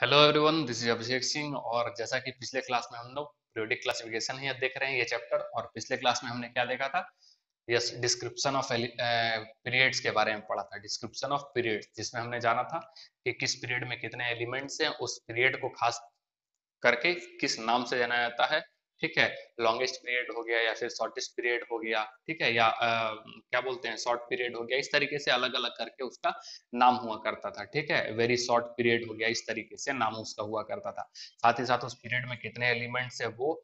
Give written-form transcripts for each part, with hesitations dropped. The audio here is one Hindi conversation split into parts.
Hello everyone, this is Abhishek Singh. और जैसा कि पिछले क्लास में हम लोग पीरियोडिक क्लासिफिकेशन ही देख रहे हैं ये चैप्टर। और पिछले क्लास में हमने क्या देखा था? यस, डिस्क्रिप्शन ऑफ पीरियड्स के बारे में पढ़ा था। डिस्क्रिप्शन ऑफ पीरियड्स, जिसमें हमने जाना था कि किस पीरियड में कितने एलिमेंट्स हैं, उस पीरियड को खास करके किस नाम से जाना जाता है। ठीक है, लॉन्गेस्ट पीरियड हो गया या फिर शॉर्टेस्ट पीरियड हो गया, ठीक है, या क्या बोलते हैं, शॉर्ट पीरियड हो गया। इस तरीके से अलग अलग करके उसका नाम हुआ करता था। ठीक है, वेरी शॉर्ट पीरियड हो गया, इस तरीके से नाम उसका हुआ करता था। साथ ही साथ उस पीरियड में कितने एलिमेंट्स है वो,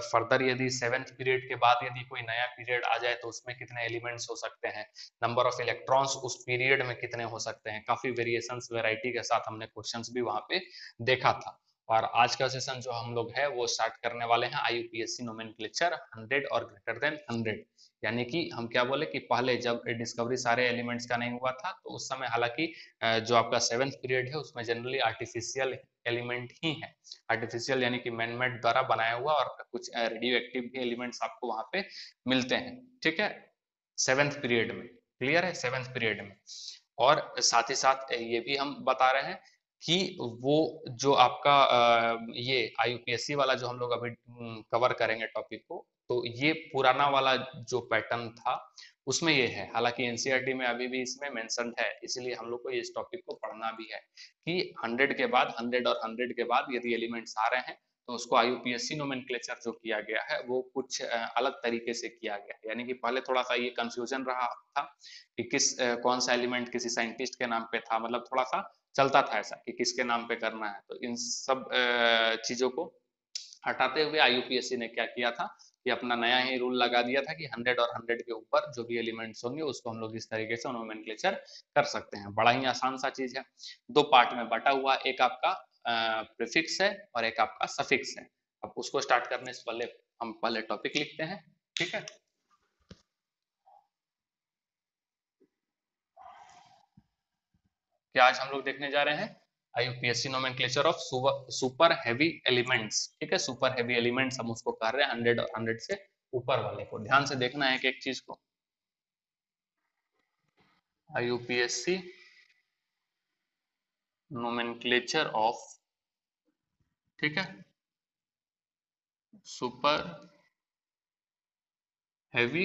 फर्दर यदि सेवेंथ पीरियड के बाद यदि कोई नया पीरियड आ जाए तो उसमें कितने एलिमेंट्स हो सकते हैं, नंबर ऑफ इलेक्ट्रॉन्स उस पीरियड में कितने हो सकते हैं। काफी वेरिएशंस, वैरायटी के साथ हमने क्वेश्चंस भी वहां पे देखा था। और आज का सेशन जो हम लोग है वो स्टार्ट करने वाले हैं आईयूपीएससी नोमेनक्लेचर 100 और ग्रेटर देन 100। यानी कि हम क्या बोले कि पहले जब डिस्कवरी सारे एलिमेंट्स का नहीं हुआ था तो उस समय हालांकि जो आपका सेवेंथ पीरियड है उसमें जनरली आर्टिफिशियल एलिमेंट ही है। आर्टिफिशियल यानी कि मैनमेड द्वारा बनाया हुआ, और कुछ रेडियो एक्टिव भी एलिमेंट्स आपको वहां पे मिलते हैं। ठीक है, सेवेंथ पीरियड में। क्लियर है, सेवेंथ पीरियड में। और साथ ही साथ ये भी हम बता रहे हैं कि वो जो आपका ये आईयूपीएससी वाला जो हम लोग अभी कवर करेंगे टॉपिक को, तो ये पुराना वाला जो पैटर्न था उसमें ये है। हालांकि एनसीईआरटी में अभी भी इसमें मेंशन है, इसलिए हम लोग को इस टॉपिक को पढ़ना भी है कि 100 के बाद, 100 और 100 के बाद यदि एलिमेंट्स आ रहे हैं तो उसको आईयूपीएससी नोमेनक्लेचर जो किया गया है वो कुछ अलग तरीके से किया गया है। यानी कि पहले थोड़ा सा ये कंफ्यूजन रहा था कि कौन सा एलिमेंट किसी साइंटिस्ट के नाम पे था, मतलब थोड़ा सा चलता था ऐसा कि किसके नाम पे करना है। तो इन सब चीजों को हटाते हुए आईयूपीएससी ने क्या किया था कि अपना नया ही रूल लगा दिया था कि 100 और 100 के ऊपर जो भी एलिमेंट्स होंगे उसको हम लोग इस तरीके से नोमेनक्लेचर कर सकते हैं। बड़ा ही आसान सा चीज है। दो पार्ट में बटा हुआ, एक आपका प्रीफिक्स है और एक आपका सफिक्स है। अब उसको स्टार्ट करने से पहले हम पहले टॉपिक लिखते हैं। ठीक है, क्या आज हम लोग देखने जा रहे हैं आईयूपीएससी nomenclature of super heavy elements. ठीक है, सुपर हैवी एलिमेंट्स हम उसको कर रहे हैं 100 और 100 से ऊपर वाले को। ध्यान से देखना है एक एक चीज को। आईयूपीएससी नोमेनक्लेचर ऑफ, ठीक है, सुपर हैवी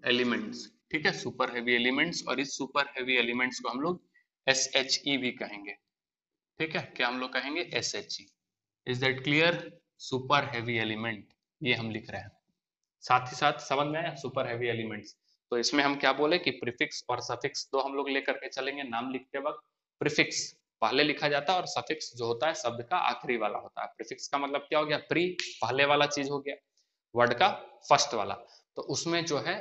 एलिमेंट्स। ठीक है, सुपर हैवी एलिमेंट्स, और इस सुपर हैवी एलिमेंट्स को हम लोग एस एच ई भी कहेंगे। ठीक है, क्या हम लोग कहेंगे? S H E. Is that clear? Super heavy element, ये हम लिख रहे हैं। साथ ही साथ समझ में आया सुपर हैवी एलिमेंट्स। तो इसमें हम क्या बोले कि प्रीफिक्स और सफिक्स दो हम लोग लेकर के चलेंगे। नाम लिखते वक्त प्रीफिक्स पहले लिखा जाता है और सफिक्स जो होता है शब्द का आखिरी वाला होता है। प्रीफिक्स का मतलब क्या हो गया? प्री, पहले वाला चीज हो गया, वर्ड का फर्स्ट वाला। तो उसमें जो है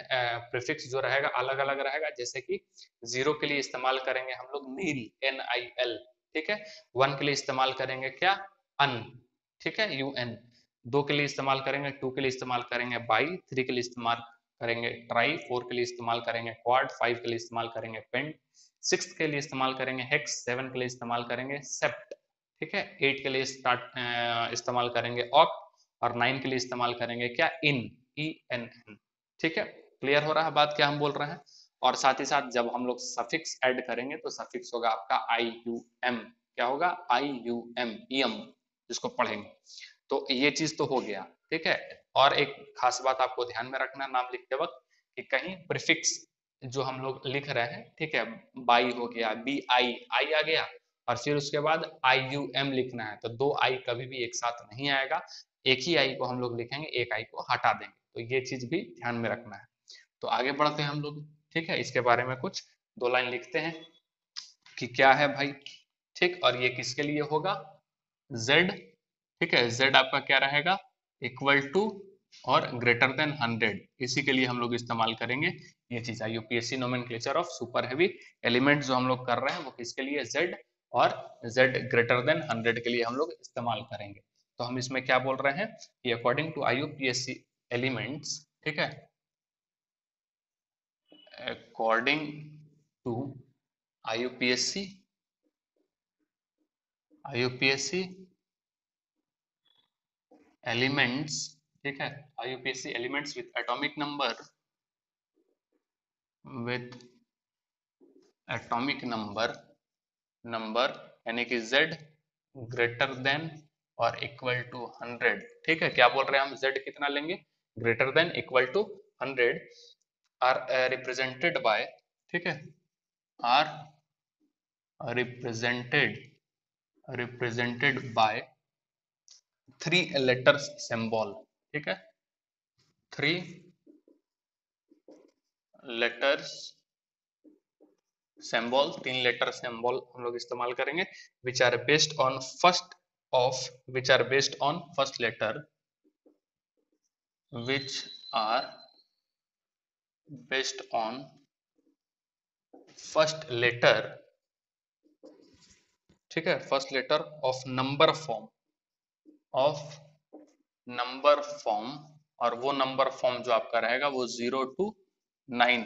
प्रीफिक्स जो रहेगा अलग अलग रहेगा। जैसे कि जीरो के लिए इस्तेमाल करेंगे हम लोग नील, एन आई एल। ठीक है, वन के लिए इस्तेमाल करेंगे क्या? अन। ठीक है, यू एन। दो के लिए इस्तेमाल करेंगे, टू के लिए इस्तेमाल करेंगे बाई, थ्री के लिए इस्तेमाल करेंगे ट्राई, फोर के लिए इस्तेमाल करेंगे क्वाड, फाइव के लिए इस्तेमाल करेंगे पेंट, सिक्स के लिए इस्तेमाल करेंगे हेक्स, सेवन के लिए इस्तेमाल करेंगे सेप्ट। ठीक है, एट के लिए इस्तेमाल करेंगे ऑक्ट, और नाइन के लिए इस्तेमाल करेंगे क्या? इन, ई एन एन। ठीक है, क्लियर हो रहा है बात क्या हम बोल रहे हैं? और साथ ही साथ जब हम लोग सफिक्स ऐड करेंगे तो सफिक्स होगा आपका आई यू एम। क्या होगा? आई यू एम, ईएम, जिसको पढ़ेंगे। तो ये चीज तो हो गया। ठीक है, और एक खास बात आपको ध्यान में रखना नाम लिखते वक्त कि कहीं प्रीफिक्स जो हम लोग लिख रहे हैं, ठीक है, बाई हो गया, बी आई, आई आ गया, और फिर उसके बाद आई यू एम लिखना है तो दो आई कभी भी एक साथ नहीं आएगा। एक ही आई को हम लोग लिखेंगे, एक आई को हटा देंगे। तो ये चीज भी ध्यान में रखना है। तो आगे बढ़ते हैं हम लोग। ठीक है, इसके बारे में कुछ दो लाइन लिखते हैं कि क्या है भाई। ठीक, और ये किसके लिए होगा? z। ठीक है, z आपका क्या रहेगा? इक्वल टू और ग्रेटर देन 100, इसी के लिए हम लोग इस्तेमाल करेंगे ये चीज। UPSC nomenclature of super heavy element जो हम लोग कर रहे हैं वो किसके लिए? z, और z ग्रेटर देन 100 के लिए हम लोग इस्तेमाल करेंगे। तो हम इसमें क्या बोल रहे हैं कि अकॉर्डिंग टू आईयूपीएससी एलिमेंट्स, ठीक है, according to IUPAC, IUPAC elements, ठीक है, IUPAC elements with atomic number, with atomic number number, यानी कि z ग्रेटर देन और इक्वल टू 100। ठीक है, क्या बोल रहे हैं हम, z कितना लेंगे, greater than equal to 100 are represented by, ठीक है, are represented by 3 letters symbol. ठीक है, 3 लेटर्स सिंबल, 3 लेटर सिंबल हम लोग इस्तेमाल करेंगे, which are based on first of, which are based on first letter, which are based on first letter, ठीक है, first letter of number form, of number form, और वो नंबर फॉर्म जो आपका रहेगा वो 0 to 9।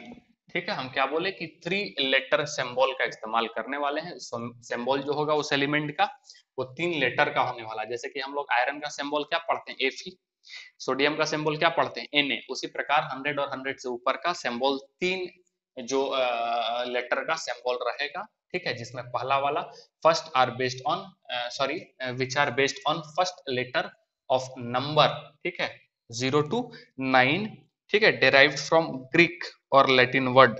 ठीक है, हम क्या बोले कि 3 लेटर सिंबल का इस्तेमाल करने वाले हैं। सिंबल जो होगा उस एलिमेंट का वो 3 लेटर का होने वाला है। जैसे कि हम लोग आयरन का सिंबल क्या पढ़ते हैं, Fe, सोडियम का सिंबल क्या पढ़ते हैं, Na। उसी प्रकार 100 और 100 से ऊपर का सिंबल 3 जो लेटर का सिंबल रहेगा। ठीक है, जिसमें पहला वाला first are based on sorry which are based on first letter of number, ठीक है, 0 to 9। ठीक है, डेराइव्ड फ्रॉम ग्रीक और लैटिन वर्ड।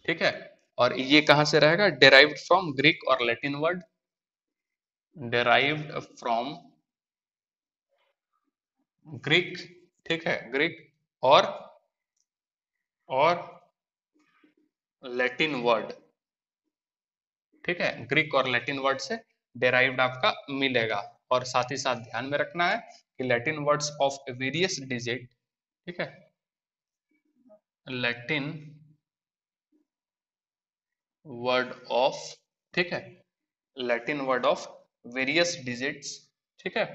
ठीक है, और ये कहां से रहेगा, डेराइव्ड फ्रॉम ग्रीक और Latin word, derived from Greek, ठीक है, ग्रीक और लैटिन वर्ड। ठीक है, ग्रीक और लैटिन वर्ड से डेराइव्ड आपका मिलेगा। और साथ ही साथ ध्यान में रखना है कि Latin words of various digit, ठीक है, लैटिन वर्ड ऑफ, ठीक है, Latin word of various digits, ठीक है,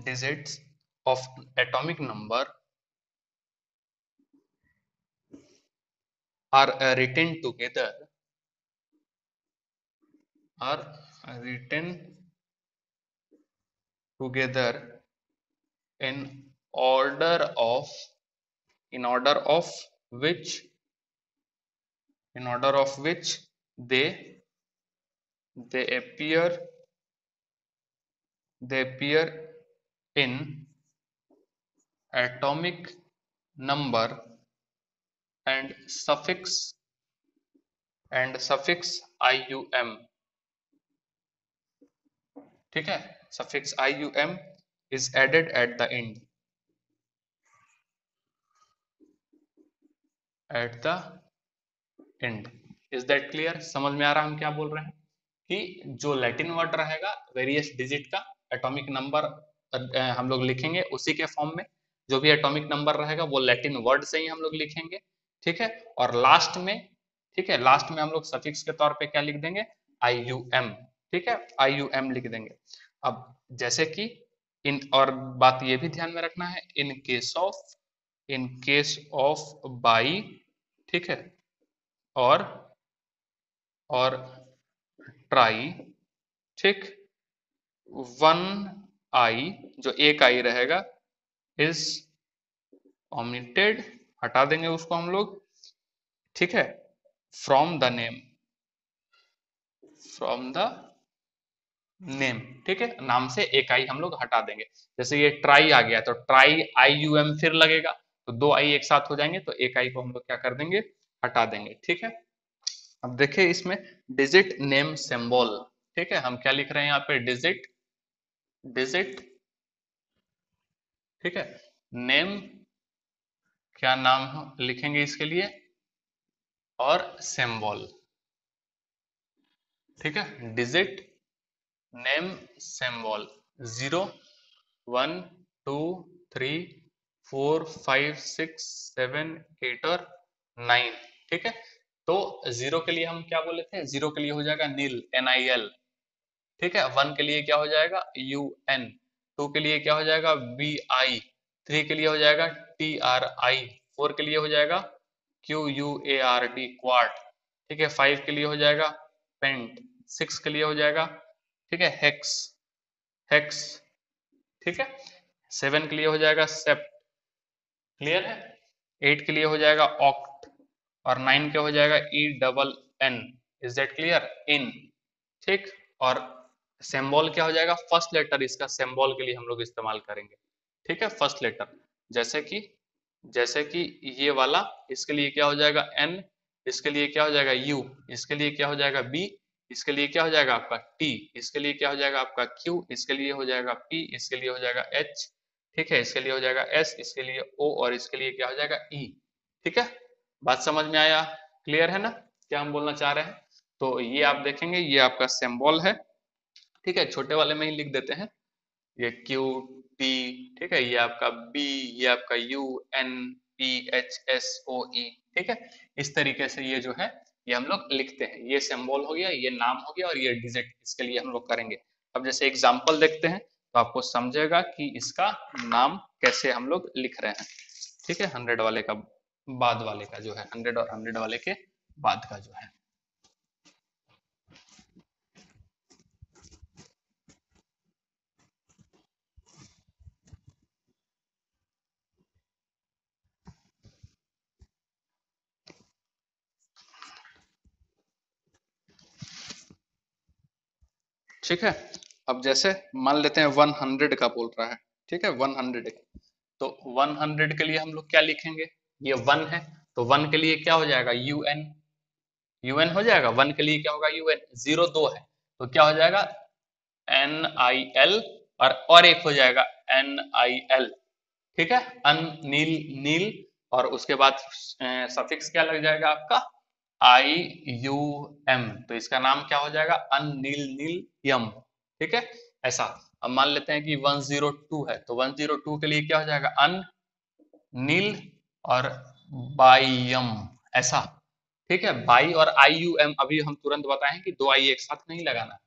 digits of atomic number are written together, are written together in order of, in order of which, in order of which they appear, they appear in atomic number and suffix ium। ठीक है, suffix ium is added at the end, at the end। Is that clear, समझ में आ रहा हम क्या बोल रहे हैं कि जो लैटिन वर्ड रहेगा वेरियस डिजिट का एटॉमिक नंबर हम लोग लिखेंगे उसी के फॉर्म में, जो भी एटॉमिक नंबर रहेगा वो लैटिन वर्ड से ही हम लोग लिखेंगे। ठीक है, और लास्ट में, ठीक है, लास्ट में हम लोग सफिक्स के तौर पे क्या लिख देंगे, आई यू एम। ठीक है, आई यू एम लिख देंगे। अब जैसे कि इन, और बात ये भी ध्यान में रखना है, इन केस ऑफ बाई, ठीक है, और ट्राई, ठीक, वन आई, जो एक आई रहेगा, इज ओमिटेड, हटा देंगे उसको हम लोग। ठीक है, from the name, from the name, ठीक है, नाम से एक आई हम लोग हटा देंगे। जैसे ये ट्राई आ गया तो ट्राई आई यू एम फिर लगेगा, तो 2 आई एक साथ हो जाएंगे, तो एक आई को हम लोग क्या कर देंगे, हटा देंगे। ठीक है, अब देखिए इसमें डिजिट नेम सिंबल। ठीक है, हम क्या लिख रहे हैं यहाँ पे, डिजिट, डिजिट, ठीक है, नेम, क्या नाम लिखेंगे इसके लिए, और सिंबल। ठीक है, डिजिट नेम सिंबल 0 1 2 3 4 5 6 7 8 और 9। ठीक है, तो 0 के लिए हम क्या बोले थे, 0 के लिए हो जाएगा नील, NIL। ठीक है, 1 के लिए क्या हो जाएगा, UN। 2 के लिए क्या हो जाएगा, BI। 3 के लिए हो जाएगा TRI। 4 के लिए हो जाएगा QUART, क्वार्ट। ठीक है, 5 के लिए हो जाएगा पेंट। 6 के लिए हो जाएगा, ठीक है, हेक्स, हेक्स। ठीक है, 7 के लिए हो जाएगा सेप्ट। क्लियर है, 8 के लिए हो जाएगा ऑक्ट, और 9 के हो जाएगा ENN। Is that clear? इन। ठीक। और सिंबल क्या हो जाएगा? फर्स्ट लेटर इसका सिंबल के लिए हम लोग इस्तेमाल करेंगे। ठीक है, फर्स्ट लेटर। जैसे कि ये वाला, इसके लिए क्या हो जाएगा? N, इसके लिए क्या हो जाएगा? U, इसके लिए क्या हो जाएगा? B, इसके लिए क्या हो जाएगा आपका? T, इसके लिए क्या हो जाएगा आपका? Q, इसके लिए हो जाएगा P, इसके लिए हो जाएगा H, ठीक है, इसके लिए हो जाएगा S, इसके लिए O, और इसके लिए क्या हो जाएगा? E। ठीक है, बात समझ में आया? क्लियर है ना क्या हम बोलना चाह रहे हैं? तो ये आप देखेंगे, ये आपका सिंबल है। ठीक है, छोटे वाले में ही लिख देते हैं, ये क्यू टी, ठीक है, ये आपका बी, ये आपका U, N, P, H, S, O, E. ठीक है, इस तरीके से ये जो है ये हम लोग लिखते हैं। ये सिंबल हो गया, ये नाम हो गया, और ये डिजिट इसके लिए हम लोग करेंगे। अब जैसे एग्जांपल देखते हैं तो आपको समझेगा कि इसका नाम कैसे हम लोग लिख रहे हैं। ठीक है, 100 वाले का बाद वाले का जो है, 100 और 100 वाले के बाद का जो है। ठीक है, अब जैसे मान लेते हैं 100 का बोल रहा है। ठीक है, 100, तो 100 के लिए हम लोग क्या लिखेंगे? ये 1 है, तो 1 के लिए क्या हो जाएगा? UN, UN हो जाएगा। 1 के लिए क्या होगा? UN। 0 2 है, तो क्या हो जाएगा? NIL, और एक हो जाएगा NIL। ठीक है, नील, नील, और उसके बाद सफिक्स क्या लग जाएगा आपका? IUM, तो इसका नाम क्या हो जाएगा? अननील नील यम। ठीक है, ऐसा। अब मान लेते हैं कि 102 है, तो 102 के लिए क्या हो जाएगा? अन नील और बाइयम, ऐसा। ठीक है, बाई और IUM, अभी हम तुरंत बताएं कि दो आई एक साथ नहीं लगाना।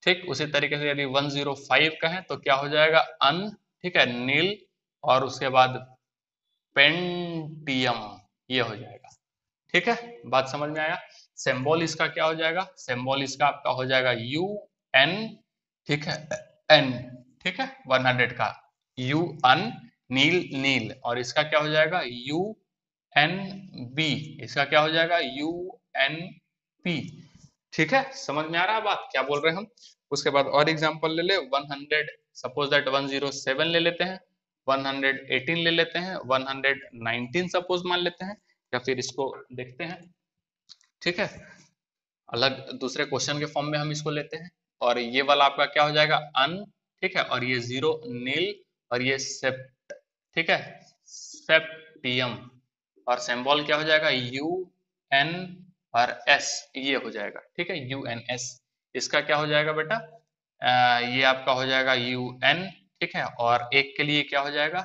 ठीक, उसी तरीके से यदि 105 का है तो क्या हो जाएगा? अन, ठीक है, नील, और उसके बाद पेंटियम, ये हो जाएगा। ठीक है, बात समझ में आया? सिंबल इसका क्या हो जाएगा? सिंबल इसका आपका हो जाएगा UN। ठीक है, N। ठीक है, 100 का UN, नील, नील, और इसका क्या हो जाएगा? UNB, इसका क्या हो जाएगा? UNP। ठीक है, समझ में आ रहा है बात क्या बोल रहे हैं हम? उसके बाद और एग्जांपल ले ले। 100, सपोज दैट 107 ले लेते हैं, 118 ले लेते हैं, 119 सपोज मान लेते हैं, या फिर इसको देखते हैं। ठीक है, अलग दूसरे क्वेश्चन के फॉर्म में हम इसको लेते हैं, और ये वाला आपका क्या हो जाएगा? अन, ठीक है, और ये 0 नील, और ये सेप्ट। ठीक है, सेप्टियम, और सिंबल क्या हो जाएगा? UN और S, ये हो जाएगा। ठीक है, UNS। इसका क्या हो जाएगा बेटा? ये आपका हो जाएगा UN। ठीक है, और एक के लिए क्या हो जाएगा?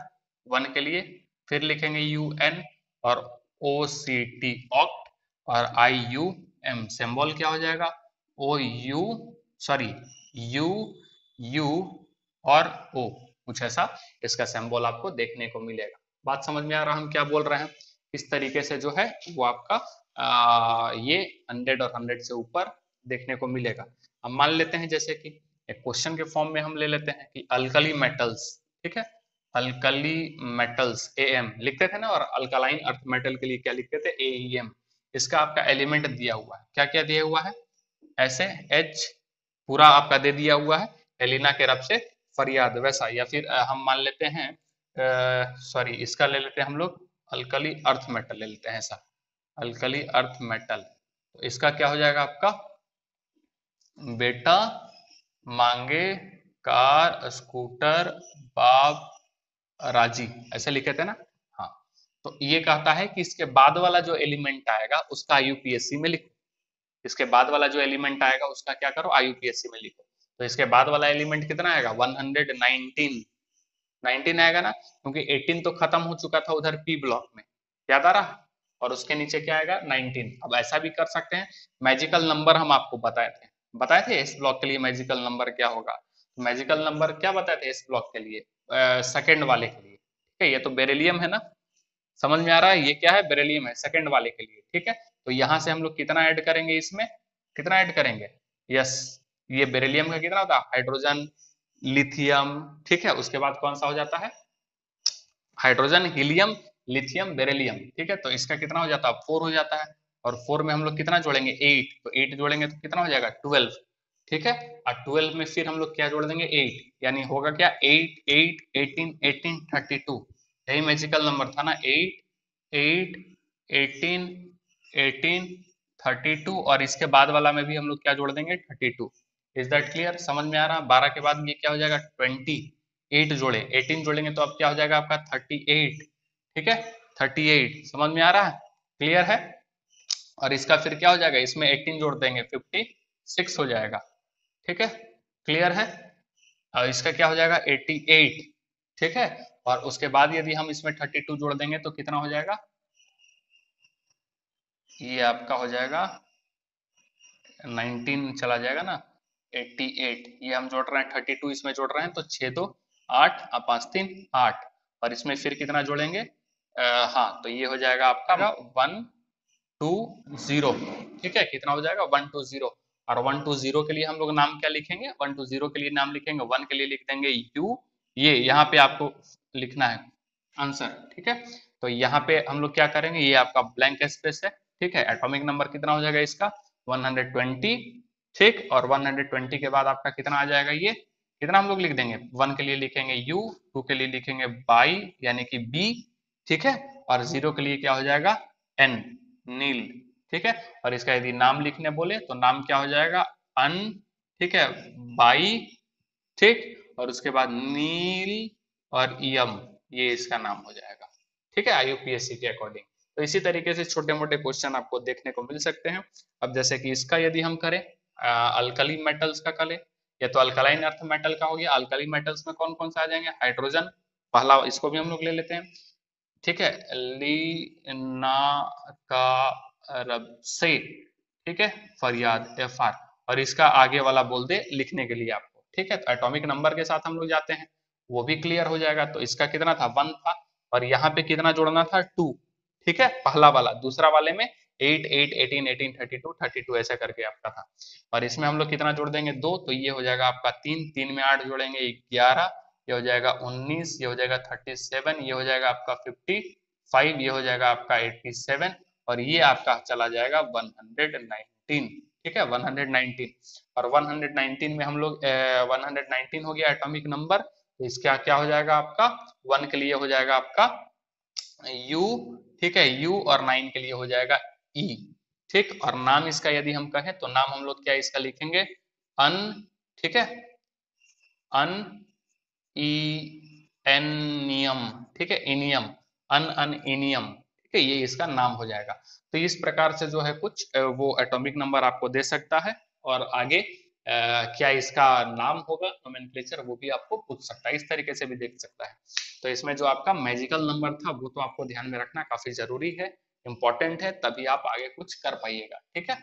1 के लिए फिर लिखेंगे UN, और OCT, ऑक्ट, और IUM, सिंबल क्या हो जाएगा? OU, सॉरी, UU और O, कुछ ऐसा इसका सिंबल आपको देखने को मिलेगा। बात समझ में आ रहा हम क्या बोल रहे हैं? इस तरीके से जो है वो आपका ये 100 और 100 से ऊपर देखने को मिलेगा। अब मान लेते हैं जैसे कि एक क्वेश्चन के फॉर्म में हम ले लेते हैं कि अल्कली मेटल्स, ठीक है, अल्कली मेटल्स AM लिखते थे ना, और अल्कलाइन अर्थ मेटल के लिए क्या लिखते थे? AEM। इसका आपका एलिमेंट दिया हुआ है, क्या क्या दिया हुआ है? ऐसे H पूरा आपका दे दिया हुआ है, एलिना के रब से फरियाद, वैसा। या फिर हम मान लेते हैं, सॉरी, इसका ले लेते हैं हम लोग, अल्कली अर्थ मेटल ले लेते हैं, ऐसा, अल्कली अर्थ मेटल। तो इसका क्या हो जाएगा आपका? बेटा मांगे कार, स्कूटर, बाप राजी, ऐसे लिखे थे ना। हाँ, तो ये कहता है कि इसके बाद वाला जो एलिमेंट आएगा उसका IUPAC में लिखो। इसके बाद वाला जो एलिमेंट आएगा उसका क्या करो? IUPAC में लिखो। तो इसके बाद वाला एलिमेंट कितना आएगा? 119, 19 आएगा ना, क्योंकि 18 तो खत्म हो चुका था उधर P ब्लॉक में, याद आ रहा? और उसके नीचे क्या आएगा? 19। अब ऐसा भी कर सकते हैं, मैजिकल नंबर हम आपको बताए थे इस ब्लॉक के लिए मैजिकल नंबर क्या होगा। मैजिकल नंबर क्या बताए थे इस ब्लॉक के लिए? सेकंड वाले के लिए। ठीक है, ये तो बेरिलियम है ना, समझ में आ रहा है? ये क्या है? बेरिलियम है सेकंड वाले के लिए। ठीक है, तो यहाँ से हम लोग कितना ऐड करेंगे इसमें? कितना ऐड करेंगे? यस, ये बेरिलियम का कितना होता है? Hydrogen, lithium. ठीक है, उसके बाद कौन सा हो जाता है? हाइड्रोजन, हीलियम, लिथियम बेरिलियम, ठीक है। तो इसका कितना हो जाता है, 4 हो जाता है। और 4 में हम लोग कितना जोड़ेंगे, 8, तो 8 जोड़ेंगे तो कितना हो जाएगा, 12, ठीक है। और 12 में फिर हम लोग क्या जोड़ देंगे, 8, यानी होगा क्या, 8 8 18 18 32, यही मैजिकल नंबर था ना, 8 8 18 18 32, और इसके बाद वाला में भी हम लोग क्या जोड़ देंगे, 32। इज दैट क्लियर, समझ में आ रहा। 12 के बाद ये क्या हो जाएगा, 28 जोड़े, 18 जोड़ेंगे तो अब क्या हो जाएगा आपका 38, ठीक है, 38, समझ में आ रहा है, क्लियर है। और इसका फिर क्या हो जाएगा, इसमें 18 जोड़ देंगे 56 हो जाएगा, ठीक है, क्लियर है। और इसका क्या हो जाएगा 88, ठीक है। और उसके बाद यदि हम इसमें 32 जोड़ देंगे तो कितना हो जाएगा, ये आपका हो जाएगा 19 चला जाएगा ना, 88, ये हम जोड़ रहे हैं 32 इसमें जोड़ रहे हैं, तो 6 2 8 और 5 3 8, और इसमें फिर कितना जोड़ेंगे, हाँ, तो ये हो जाएगा आपका 120, ठीक है, कितना हो जाएगा 120। और 120 के लिए हम लोग नाम क्या लिखेंगे, 120 के लिए नाम लिखेंगे, 1 के लिए लिख देंगे यू, ये यहाँ पे आपको लिखना है आंसर, ठीक है। तो यहाँ पे हम लोग क्या करेंगे, ये आपका ब्लैंक स्पेस है, ठीक है। एटॉमिक नंबर कितना हो जाएगा इसका, 120, ठीक। और 120 के बाद आपका कितना आ जाएगा, ये कितना हम लोग लिख देंगे, 1 के लिए लिखेंगे यू, 2 के लिए लिखेंगे बाई यानी कि बी, ठीक है। और 0 के लिए क्या हो जाएगा, एन, नील, ठीक है। और इसका यदि नाम लिखने बोले तो नाम क्या हो जाएगा, अन, ठीक है, बाई, ठीक। और उसके बाद नील और यम, ये इसका नाम हो जाएगा, ठीक है, आईयूपीएससी के अकॉर्डिंग। तो इसी तरीके से छोटे मोटे क्वेश्चन आपको देखने को मिल सकते हैं। अब जैसे कि इसका यदि हम करें, अल्कली मेटल्स का करें, या तो अल्कलाइन अर्थ मेटल का हो गया, अल्कली मेटल्स में कौन कौन सा आ जाएंगे, हाइड्रोजन, पहला इसको भी हम लोग ले लेते हैं, ठीक है, लीना का रब से, ठीक है, फरियाद, एफ आर, और इसका आगे वाला बोल दे लिखने के लिए आपको, ठीक है। तो एटॉमिक नंबर के साथ हम लोग जाते हैं, वो भी क्लियर हो जाएगा। तो इसका कितना था, 1 था, और यहाँ पे कितना जोड़ना था, 2, ठीक है, पहला वाला, दूसरा वाले में 8 8 18 18 32 32 ऐसा करके आपका था। और इसमें हम लोग कितना जोड़ देंगे, 2, तो ये हो जाएगा आपका 3, 3 में 8 जोड़ेंगे 11, ये हो जाएगा 19, ये हो जाएगा 37, ये हो जाएगा आपका 55, ये हो जाएगा आपका 87, और ये आपका चला जाएगा 119, ठीक है, 119। और 119 में हम लोग 119 हो गया एटॉमिक नंबर, तो इसका क्या हो जाएगा आपका, 1 के लिए हो जाएगा आपका U, ठीक है, U, और 9 के लिए हो जाएगा E, ठीक। और नाम इसका यदि हम कहें तो नाम हम लोग क्या इसका लिखेंगे, अन, ठीक है, अन इनियम, ठीक है, इनियम, अन इनियम, ठीक है, ये इसका नाम हो जाएगा। तो इस प्रकार से जो है कुछ वो एटॉमिक नंबर आपको दे सकता है, और आगे क्या इसका नाम होगा, नोमेनक्लेचर, वो भी आपको पूछ सकता है, इस तरीके से भी देख सकता है। तो इसमें जो आपका मैजिकल नंबर था वो तो आपको ध्यान में रखना काफी जरूरी है, इंपॉर्टेंट है, तभी आप आगे कुछ कर पाइएगा, ठीक है।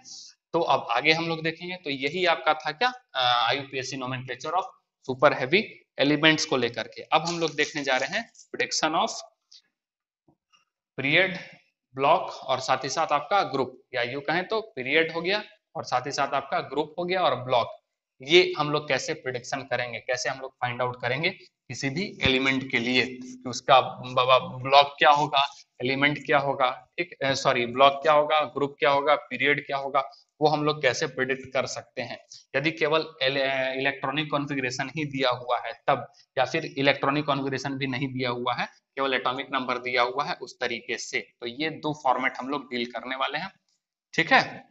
तो अब आगे हम लोग देखेंगे, तो यही आपका था क्या, आईयूपीएससी nomenclature of super heavy elements को लेकर के। अब हम लोग देखने जा रहे हैं प्रेडिक्शन ऑफ पीरियड, ब्लॉक, और साथ ही साथ आपका ग्रुप, या यूं कहें तो पीरियड हो गया और साथ ही साथ आपका ग्रुप हो गया और ब्लॉक। ये हम लोग कैसे प्रिडिक्शन करेंगे, कैसे हम लोग फाइंड आउट करेंगे किसी भी एलिमेंट के लिए कि उसका ब्लॉक क्या होगा, एलिमेंट क्या होगा, ठीक, सॉरी, ब्लॉक क्या होगा, ग्रुप क्या होगा, पीरियड क्या होगा, वो हम लोग कैसे प्रिडिक्ट कर सकते हैं। यदि केवल इलेक्ट्रॉनिक कॉन्फ़िगरेशन ही दिया हुआ है तब, या फिर इलेक्ट्रॉनिक कॉन्फ़िगरेशन भी नहीं दिया हुआ है, केवल एटॉमिक नंबर दिया हुआ है उस तरीके से, तो ये दो फॉर्मेट हम लोग डील करने वाले हैं, ठीक है।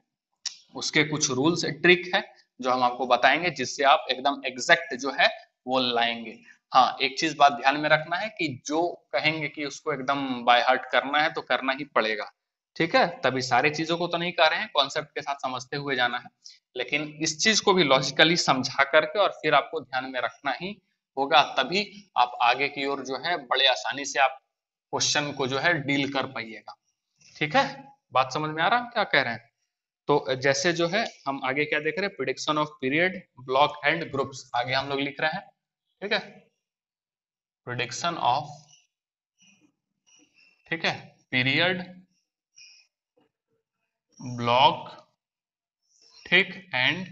उसके कुछ रूल्स ट्रिक है जो हम आपको बताएंगे, जिससे आप एकदम एग्जैक्ट जो है वो लाएंगे। हाँ, एक चीज बात ध्यान में रखना है कि जो कहेंगे कि उसको एकदम बाय हार्ट करना है तो करना ही पड़ेगा, ठीक है। तभी सारी चीजों को तो नहीं कर रहे हैं, कॉन्सेप्ट के साथ समझते हुए जाना है, लेकिन इस चीज को भी लॉजिकली समझा करके और फिर आपको ध्यान में रखना ही होगा, तभी आप आगे की ओर जो है बड़े आसानी से आप क्वेश्चन को जो है डील कर पाइएगा, ठीक है। बात समझ में आ रहा है क्या कह रहे हैं। तो जैसे जो है हम आगे क्या देख रहे हैं, prediction of period, block and groups, आगे हम लोग लिख रहे हैं, ठीक है, प्रिडिक्शन ऑफ, ठीक है, पीरियड, ब्लॉक, ठीक, एंड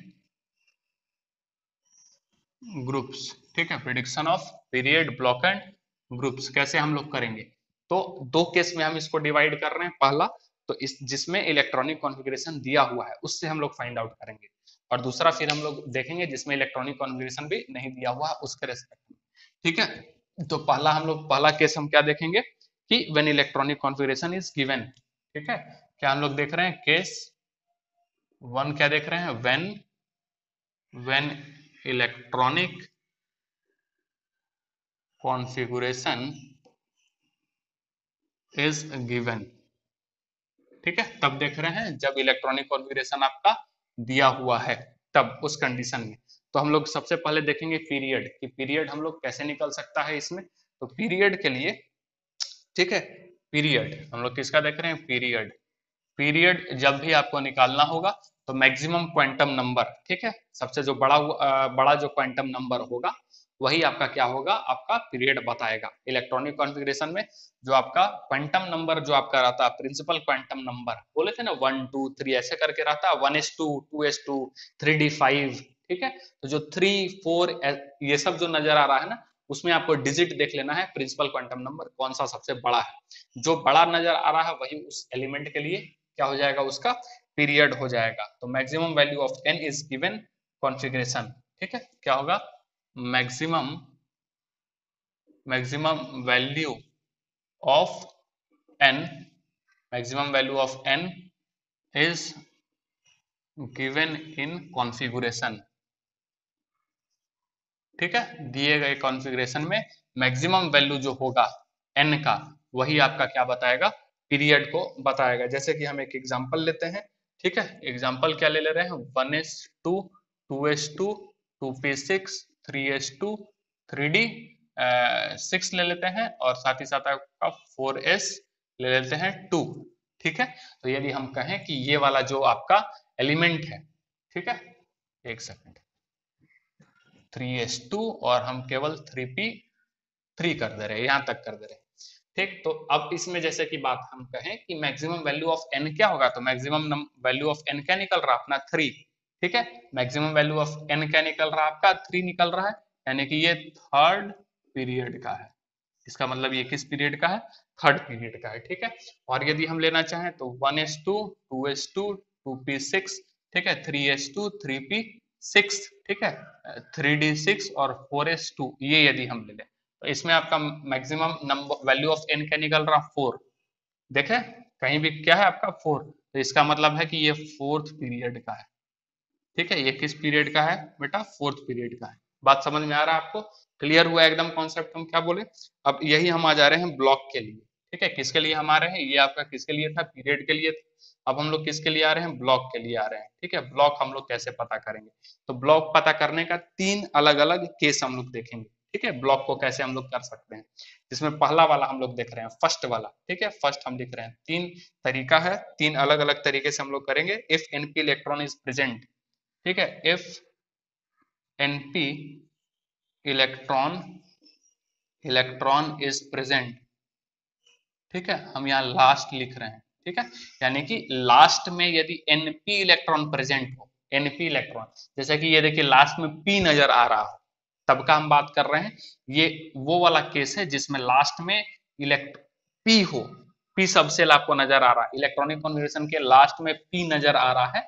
ग्रुप्स, ठीक है, prediction of period, block and groups कैसे हम लोग करेंगे। तो दो केस में हम इसको डिवाइड कर रहे हैं। पहला तो इस जिसमें इलेक्ट्रॉनिक कॉन्फ़िगरेशन दिया हुआ है उससे हम लोग फाइंड आउट करेंगे, और दूसरा फिर हम लोग देखेंगे जिसमें इलेक्ट्रॉनिक कॉन्फ़िगरेशन भी नहीं दिया हुआ है उसके रेस्पेक्ट में। ठीक है, तो पहला केस हम क्या देखेंगे कि when electronic configuration is given. ठीक है, क्या हम लोग देख रहे हैं केस वन, क्या देख रहे हैं, when electronic configuration is given. ठीक है, तब देख रहे हैं जब इलेक्ट्रॉनिक कॉन्फ़िगरेशन आपका दिया हुआ है, तब उस कंडीशन में। तो हम लोग सबसे पहले देखेंगे पीरियड, कि पीरियड हम लोग कैसे निकल सकता है इसमें। तो पीरियड के लिए, ठीक है, पीरियड हम लोग किसका देख रहे हैं, पीरियड। पीरियड जब भी आपको निकालना होगा तो मैक्सिमम क्वांटम नंबर, ठीक है, सबसे जो बड़ा जो क्वांटम नंबर होगा वही आपका क्या होगा, आपका पीरियड बताएगा। इलेक्ट्रॉनिक कॉन्फ़िगरेशन में जो आपका क्वांटम नंबर जो आपका रहता है, प्रिंसिपल क्वांटम नंबर बोले थे ना 1 2 3 ऐसे करके रहता है, 1s2 2s2 3d5। ठीक है, तो जो 3 4 ये सब जो नजर आ रहा है ना, उसमें आपको डिजिट देख लेना है, प्रिंसिपल क्वांटम नंबर कौन सा सबसे बड़ा है। जो बड़ा नजर आ रहा है वही उस एलिमेंट के लिए क्या हो जाएगा, उसका पीरियड हो जाएगा। तो maximum value of n is given configuration. ठीक है, क्या होगा, maximum value of n, maximum value of n is given in configuration. ठीक है, दिए गए कॉन्फ़िगरेशन में मैक्सिमम वैल्यू जो होगा n का, वही आपका क्या बताएगा, पीरियड को बताएगा। जैसे कि हम एक एग्जांपल लेते हैं। ठीक है, एग्जांपल क्या ले रहे हैं, 1s2 2s2 2p6 3s2 3d6 ले लेते हैं, और साथ ही साथ आपका 4s ले लेते हैं 2। ठीक है, तो यदि हम कहें कि ये वाला जो आपका एलिमेंट है, ठीक है, एक सेकंड, 3s2 और हम केवल 3p3 कर दे रहे हैं, यहां तक कर दे रहे हैं। ठीक, तो अब इसमें जैसे कि बात हम कहें कि मैक्सिमम वैल्यू ऑफ n क्या होगा, तो मैक्सिमम वैल्यू ऑफ n क्या निकल रहा है, अपना 3। ठीक है, मैक्सिमम वैल्यू ऑफ n क्या निकल रहा है, आपका 3 निकल रहा है, यानी कि ये थर्ड पीरियड का है। इसका मतलब ये किस पीरियड का है, थर्ड पीरियड का है। ठीक है, और यदि हम लेना चाहें तो 1s2 2s2 2p6, ठीक है, 3s2 3p6, ठीक है, 3d6 और 4s2, ये यदि हम ले लें तो इसमें आपका maximum number value of n क्या निकल रहा, 4। देखें कहीं भी क्या है आपका 4, तो इसका मतलब है कि ये फोर्थ पीरियड का है। ठीक है, ये किस पीरियड का है बेटा, फोर्थ पीरियड का है। बात समझ में आ रहा है आपको, क्लियर हुआ एकदम कॉन्सेप्ट हम क्या बोले। अब यही हम आ जा रहे हैं ब्लॉक के लिए। ठीक है, किसके लिए हम आ रहे हैं, ये आपका किसके लिए था, पीरियड के लिए था। अब हम लोग किसके लिए आ रहे हैं, ब्लॉक के लिए आ रहे हैं। ठीक है, ब्लॉक हम लोग कैसे पता करेंगे, तो ब्लॉक पता करने का 3 अलग अलग केस हम लोग देखेंगे। ठीक है, ब्लॉक को कैसे हम लोग कर सकते हैं, जिसमें पहला वाला हम लोग देख रहे हैं, फर्स्ट वाला। ठीक है, फर्स्ट हम लिख रहे हैं, 3 तरीका है, 3 अलग अलग तरीके से हम लोग करेंगे। If NP electron is present, ठीक है, if NP electron is present. ठीक है, हम यहाँ लास्ट लिख रहे हैं। ठीक है, यानी कि लास्ट में यदि एनपी इलेक्ट्रॉन प्रेजेंट हो, एनपी इलेक्ट्रॉन, जैसे कि ये देखिए लास्ट में पी नजर आ रहा हो, तब का हम बात कर रहे हैं। ये वो वाला केस है जिसमें लास्ट में इलेक्ट पी हो, पी सबसेल आपको नजर आ रहा है, इलेक्ट्रॉनिक कॉन्फ़िगरेशन के लास्ट में पी नजर आ रहा है,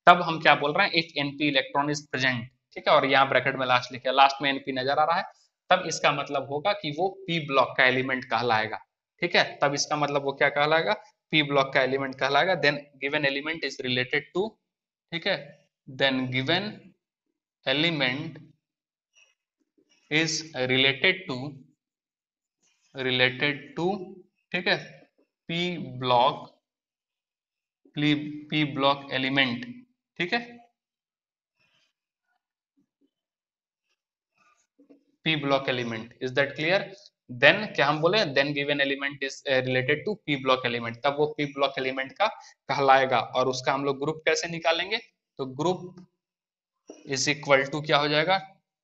तब हम क्या बोल रहे हैं, if NP electron is present. ठीक है, और यहाँ ब्रैकेट में लास्ट लिखे, लास्ट में एनपी नजर आ रहा है, तब इसका मतलब होगा कि वो पी ब्लॉक का एलिमेंट कहलाएगा। ठीक है, तब इसका मतलब वो क्या कहलाएगा, पी ब्लॉक का एलिमेंट कहलाएगा। Then given element is related to, ठीक है, then given element is related to, ठीक है, P block, P block element. ठीक है, P block element, is that clear. Then क्या हम बोले, then given element is related to P block element, तब वो पी ब्लॉक एलिमेंट का कहलाएगा। और उसका हम लोग ग्रुप कैसे निकालेंगे, तो ग्रुप इज इक्वल टू क्या हो जाएगा,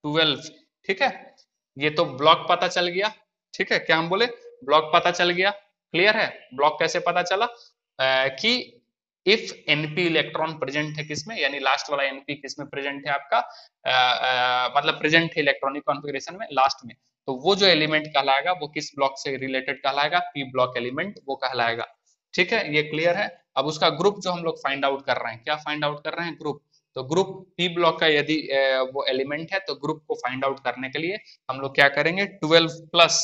12। ठीक है, ये तो ब्लॉक पता चल गया। ठीक है, क्या हम बोले, ब्लॉक पता चल गया, क्लियर है। ब्लॉक कैसे पता चला, कि इफ एनपी इलेक्ट्रॉन प्रेजेंट है किसमें, यानी लास्ट वाला एनपी किसमें प्रेजेंट है आपका, मतलब प्रेजेंट है इलेक्ट्रॉनिक कॉन्फ़िगरेशन में लास्ट में, तो वो जो एलिमेंट कहलाएगा वो किस ब्लॉक से रिलेटेड कहलाएगा, पी ब्लॉक एलिमेंट वो कहलाएगा। ठीक है, ये क्लियर है। अब उसका ग्रुप जो हम लोग फाइंड आउट कर रहे हैं, क्या फाइंड आउट कर रहे हैं, ग्रुप। तो ग्रुप पी ब्लॉक का यदि वो एलिमेंट है तो ग्रुप को फाइंड आउट करने के लिए हम लोग क्या करेंगे, 12 प्लस,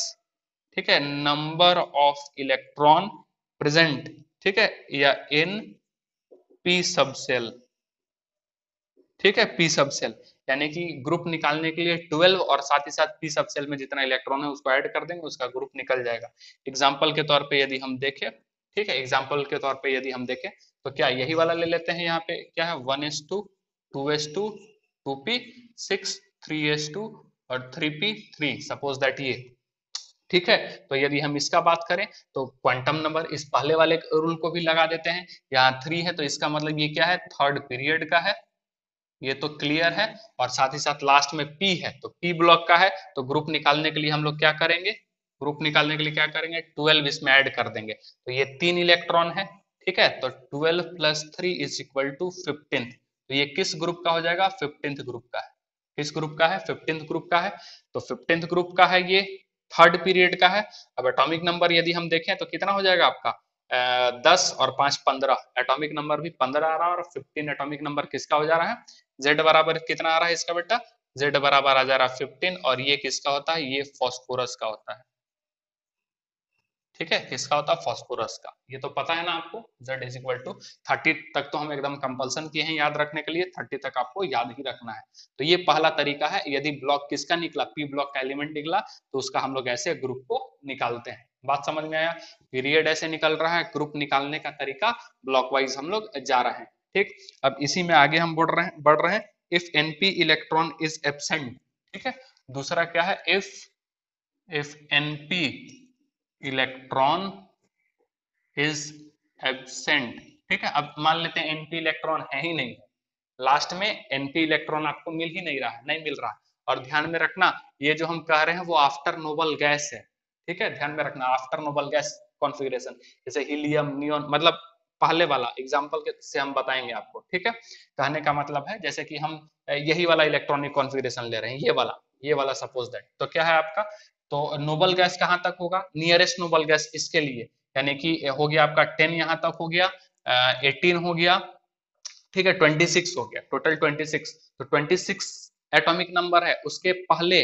ठीक है, नंबर ऑफ इलेक्ट्रॉन प्रेजेंट, ठीक है, या इन पी सब सेल, ठीक है, पी सब सेल, यानी कि ग्रुप निकालने के लिए 12 और साथ ही साथ पी सब सेल में जितना इलेक्ट्रॉन है उसको ऐड कर देंगे, उसका ग्रुप निकल जाएगा। एग्जाम्पल के तौर पे यदि हम देखें, ठीक है, एग्जाम्पल के तौर पे यदि हम देखें तो क्या यही वाला ले लेते हैं, यहाँ पे क्या है 1s2 2s2 2p 6 3s2 और 3p3, सपोज दैट ये, ठीक है। तो यदि हम इसका बात करें तो क्वांटम नंबर इस पहले वाले रूल को भी लगा देते हैं, यहाँ 3 है तो इसका मतलब ये क्या है, थर्ड पीरियड का है, ये तो क्लियर है। और साथ ही साथ लास्ट में पी है तो पी ब्लॉक का है, तो ग्रुप निकालने के लिए हम लोग क्या करेंगे, ग्रुप निकालने के लिए क्या करेंगे, 12 इसमें ऐड कर देंगे, तो ये 3 इलेक्ट्रॉन है, ठीक है। तो 12 प्लस 3 इज इक्वल टू 15, तो ये किस ग्रुप का हो जाएगा, 15th ग्रुप का है। किस ग्रुप का है, 15th ग्रुप का है। तो 15th ग्रुप का है, ये थर्ड पीरियड का है। अब एटॉमिक नंबर यदि हम देखें तो कितना हो जाएगा आपका, 10 और 5 15, एटॉमिक नंबर भी 15 आ रहा है, और 15 एटॉमिक नंबर किसका हो जा रहा है, Z बराबर कितना आ रहा है इसका बेटा, Z बराबर आ जा रहा है 15, और ये किसका होता है, ये फॉस्फोरस का होता है, ठीक है, किसका होता है, फॉस्फोरस का। ये तो पता है ना आपको, Z इज इक्वल टू 30 तक तो हम एकदम कंपल्सन किए हैं याद रखने के लिए, 30 तक आपको याद ही रखना है। तो ये पहला तरीका है, यदि ब्लॉक किसका निकला, पी ब्लॉक का एलिमेंट निकला, तो उसका हम लोग ऐसे ग्रुप को निकालते हैं। बात समझ में आया, पीरियड ऐसे निकल रहा है, ग्रुप निकालने का तरीका ब्लॉक वाइज हम लोग जा रहे हैं, ठीक। अब इसी में आगे हम बढ़ रहे हैं, if NP electron is absent, ठीक है। दूसरा क्या है, if NP electron is absent, ठीक है। अब मान लेते हैं एनपी इलेक्ट्रॉन है ही नहीं, लास्ट में एनपी इलेक्ट्रॉन आपको मिल ही नहीं रहा है, नहीं मिल रहा। और ध्यान में रखना ये जो हम कह रहे हैं वो आफ्टर नोबल गैस है, ठीक है, ध्यान में रखना आफ्टर नोबल गैस कॉन्फ़िगरेशन, जैसे हीलियम नियोन, मतलब पहले वाला एग्जांपल के से हम बताएंगे आपको, ठीक है। कहने का मतलब है जैसे कि हम यही वाला इलेक्ट्रॉनिक कॉन्फ़िगरेशन ले रहे हैं, ये वाला सपोज दैट, तो क्या है आपका, तो नोबल गैस कहाँ तक होगा, नियरेस्ट नोबल गैस इसके लिए, यानी कि हो गया आपका 10 यहाँ तक हो गया, 18 हो गया, ठीक है, 26 हो गया, टोटल 26। तो 26 एटॉमिक नंबर है, उसके पहले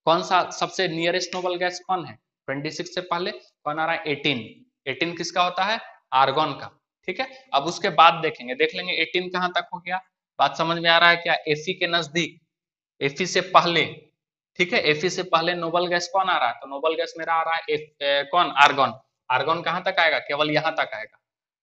कौन सा सबसे नियरेस्ट नोबल गैस कौन है, 26 से पहले कौन आ रहा है, 18। 18 किसका होता है, आर्गन का, ठीक है। अब उसके बाद देखेंगे, देख लेंगे 18 कहाँ तक हो गया, बात समझ में आ रहा है क्या, एफी के नजदीक, एफी से पहले, ठीक है, एफी से पहले नोबल गैस कौन आ रहा है, तो नोबल गैस मेरा आ रहा है कौन, आर्गन। आर्गन कहाँ तक आएगा, केवल यहाँ तक आएगा,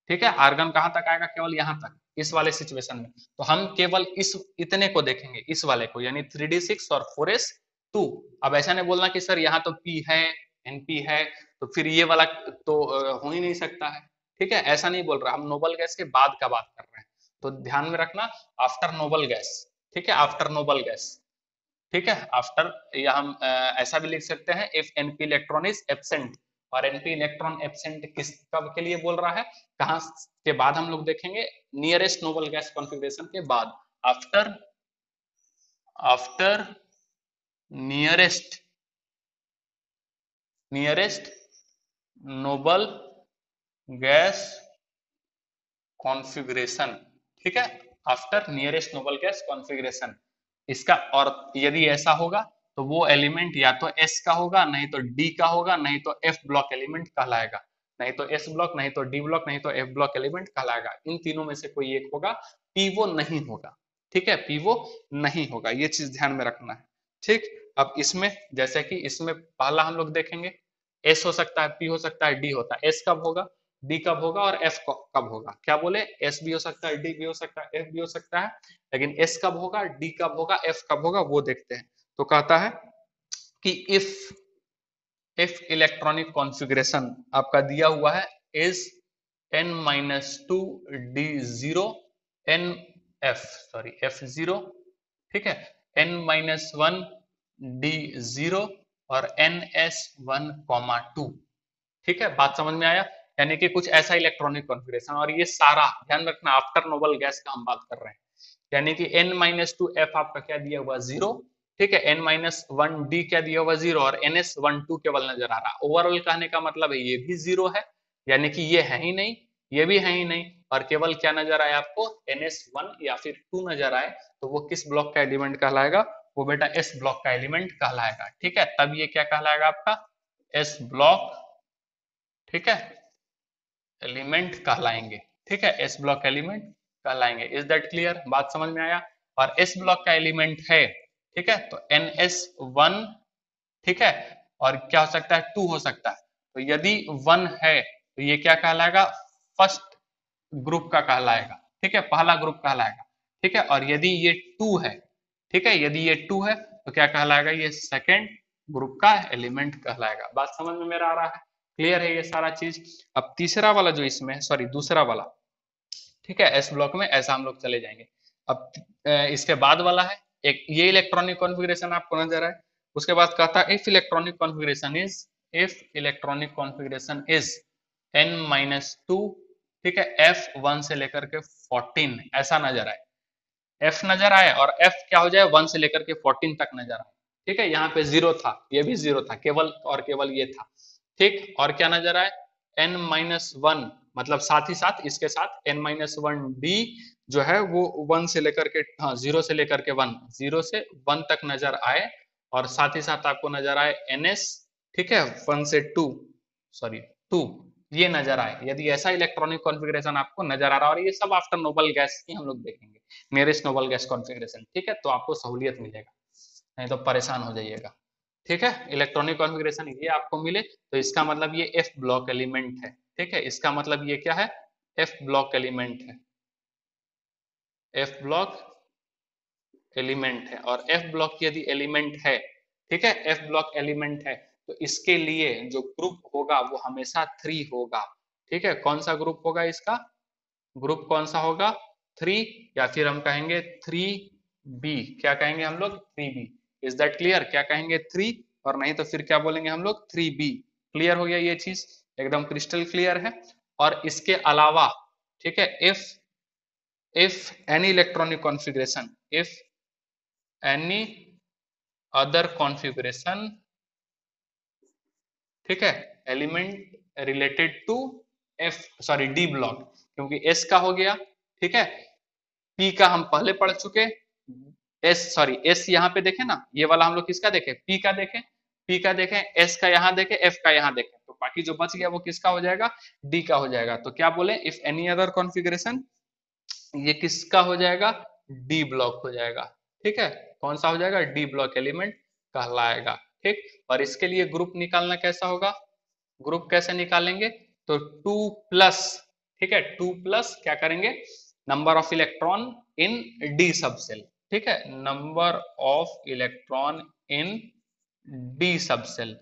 ठीक है, आर्गन कहाँ तक आएगा, केवल यहाँ तक, इस वाले सिचुएशन में। तो हम केवल इस इतने को देखेंगे, इस वाले को, यानी 3d6 और 4s2। अब ऐसा नहीं बोलना कि सर यहाँ तो p है, np है, तो फिर ये वाला तो हो ही नहीं सकता है, ठीक है, ऐसा नहीं बोल रहा, हम नोबल गैस के बाद का बात कर रहे हैं। तो ध्यान में रखना आफ्टर नोबल गैस, ठीक है, आफ्टर नोबल गैस, ठीक है, आफ्टर, या हम ऐसा भी लिख सकते हैं if NP electron is absent, और एनपी इलेक्ट्रॉन एब्सेंट किस कब के लिए बोल रहा है, कहां के बाद हम लोग देखेंगे, नियरेस्ट नोबल गैस कॉन्फ़िगरेशन के बाद, after after nearest nearest noble gas configuration, ठीक है, after nearest noble gas configuration. इसका और यदि ऐसा होगा तो वो एलिमेंट या तो S का होगा, नहीं तो D का होगा, नहीं तो F ब्लॉक एलिमेंट कहलाएगा, नहीं तो S ब्लॉक, नहीं तो D ब्लॉक, नहीं तो F ब्लॉक एलिमेंट कहलाएगा। इन तीनों में से कोई एक होगा, P वो नहीं होगा, ठीक है, P वो नहीं होगा, ये चीज ध्यान में रखना है, ठीक। अब इसमें जैसे कि इसमें पहला हम लोग देखेंगे, S हो सकता है, P हो सकता है, D होता है, S कब होगा, D कब होगा, और F कब होगा, क्या बोले, S भी हो सकता है, D भी हो सकता है, F भी हो सकता है, लेकिन S कब होगा, D कब होगा, F कब होगा, वो देखते हैं। तो कहता है कि इफ इलेक्ट्रॉनिक कॉन्फ़िगरेशन आपका दिया हुआ है is n-2 d0 nf sorry f0, ठीक है, n-1 d0 और ns1,2, ठीक है, बात समझ में आया, यानी कि कुछ ऐसा इलेक्ट्रॉनिक कॉन्फ़िगरेशन, और ये सारा ध्यान रखना आफ्टर नोबल गैस का हम बात कर रहे हैं, यानी कि n-2 f आपका क्या दिया हुआ, 0, ठीक है, n-1d क्या दिया हुआ 0 और ns12 केवल नजर आ रहा है। ओवरऑल कहने का मतलब है ये भी 0 है, यानी कि ये है ही नहीं, ये भी है ही नहीं, और केवल क्या नजर आए आपको ns1 या फिर 2 नजर आए, तो वो किस ब्लॉक का एलिमेंट कहलाएगा? वो बेटा एस ब्लॉक का एलिमेंट कहलाएगा। ठीक है, तब ये क्या कहलाएगा आपका? एस ब्लॉक, ठीक है, एलिमेंट कहलाएंगे। ठीक है, एस ब्लॉक एलिमेंट कहलाएंगे। Is that clear? बात समझ में आया? और एस ब्लॉक का एलिमेंट है, ठीक है, तो ns1, ठीक है, और क्या हो सकता है? 2 हो सकता है। तो यदि 1 है तो ये क्या कहलाएगा? फर्स्ट ग्रुप का कहलाएगा। ठीक है, पहला ग्रुप कहलाएगा। ठीक है, और यदि ये 2 है, ठीक है, यदि ये 2 है तो क्या कहलाएगा? ये सेकेंड ग्रुप का एलिमेंट कहलाएगा। बात समझ में मेरा आ रहा है? क्लियर है ये सारा चीज? अब तीसरा वाला जो इसमें, सॉरी दूसरा वाला, ठीक है, एस ब्लॉक में ऐसा हम लोग चले जाएंगे। अब इसके बाद वाला है एक, ये इलेक्ट्रॉनिक कॉन्फ़िगरेशन आपको नजर आए। उसके बाद कहता है if electronic configuration is n-2, ठीक है, f1 से लेकर के 14 ऐसा नजर आए, f नजर आए और f क्या हो जाए? 1 से लेकर के 14 तक नजर आए। ठीक है, यहाँ पे 0 था, ये भी 0 था, केवल और केवल ये था। ठीक, और क्या नजर आए? n-1, मतलब साथ ही साथ इसके साथ n-1d जो है वो 1 से लेकर के, हाँ 0 से लेकर के 1, 0 से 1 तक नजर आए, और साथ ही साथ आपको नजर आए ns, ठीक है, 1 से 2, सॉरी 2, ये नजर आए। यदि ऐसा इलेक्ट्रॉनिक कॉन्फ़िगरेशन आपको नजर आ रहा है, और ये सब आफ्टर नोबल गैस की हम लोग देखेंगे, नियरेस्ट नोबल गैस कॉन्फ़िगरेशन। ठीक है, तो आपको सहूलियत मिलेगा, नहीं तो परेशान हो जाइएगा। ठीक है, इलेक्ट्रॉनिक कॉन्फ़िगरेशन ये आपको मिले तो इसका मतलब ये एफ ब्लॉक एलिमेंट है। ठीक है, इसका मतलब ये क्या है? एफ ब्लॉक एलिमेंट है, एफ ब्लॉक एलिमेंट है। और एफ ब्लॉक यदि एलिमेंट है, ठीक है, एफ ब्लॉक एलिमेंट है, तो इसके लिए जो ग्रुप होगा वो हमेशा 3 होगा। ठीक है, कौन सा ग्रुप होगा इसका? ग्रुप कौन सा होगा? 3, या फिर हम कहेंगे 3b। क्या कहेंगे हम लोग? 3b। Is that clear? क्या कहेंगे? 3, और नहीं तो फिर क्या बोलेंगे हम लोग? 3b। क्लियर हो गया ये चीज? एकदम क्रिस्टल क्लियर है। और इसके अलावा, ठीक है, if any electronic configuration, if any other configuration, ठीक है, element related to F, sorry D block, क्योंकि एस का हो गया, ठीक है, पी का हम पहले पढ़ चुके, एस सॉरी एस यहाँ पे देखें ना, ये वाला हम लोग किसका देखें? पी का देखें, पी का देखें, एस का यहाँ देखें, एफ का यहाँ देखें, तो बाकी जो बच गया वो किसका हो जाएगा? डी का हो जाएगा। तो क्या बोले? इफ एनी अदर कॉन्फ़िगरेशन, ये किसका हो जाएगा? डी ब्लॉक हो जाएगा। ठीक है, कौन सा हो जाएगा? डी ब्लॉक एलिमेंट कहलाएगा। ठीक, और इसके लिए ग्रुप निकालना कैसा होगा? ग्रुप कैसे निकालेंगे? तो 2 प्लस, ठीक है, 2 प्लस क्या करेंगे? Number of electron in D subshell. ठीक है, number of electron in D subshell.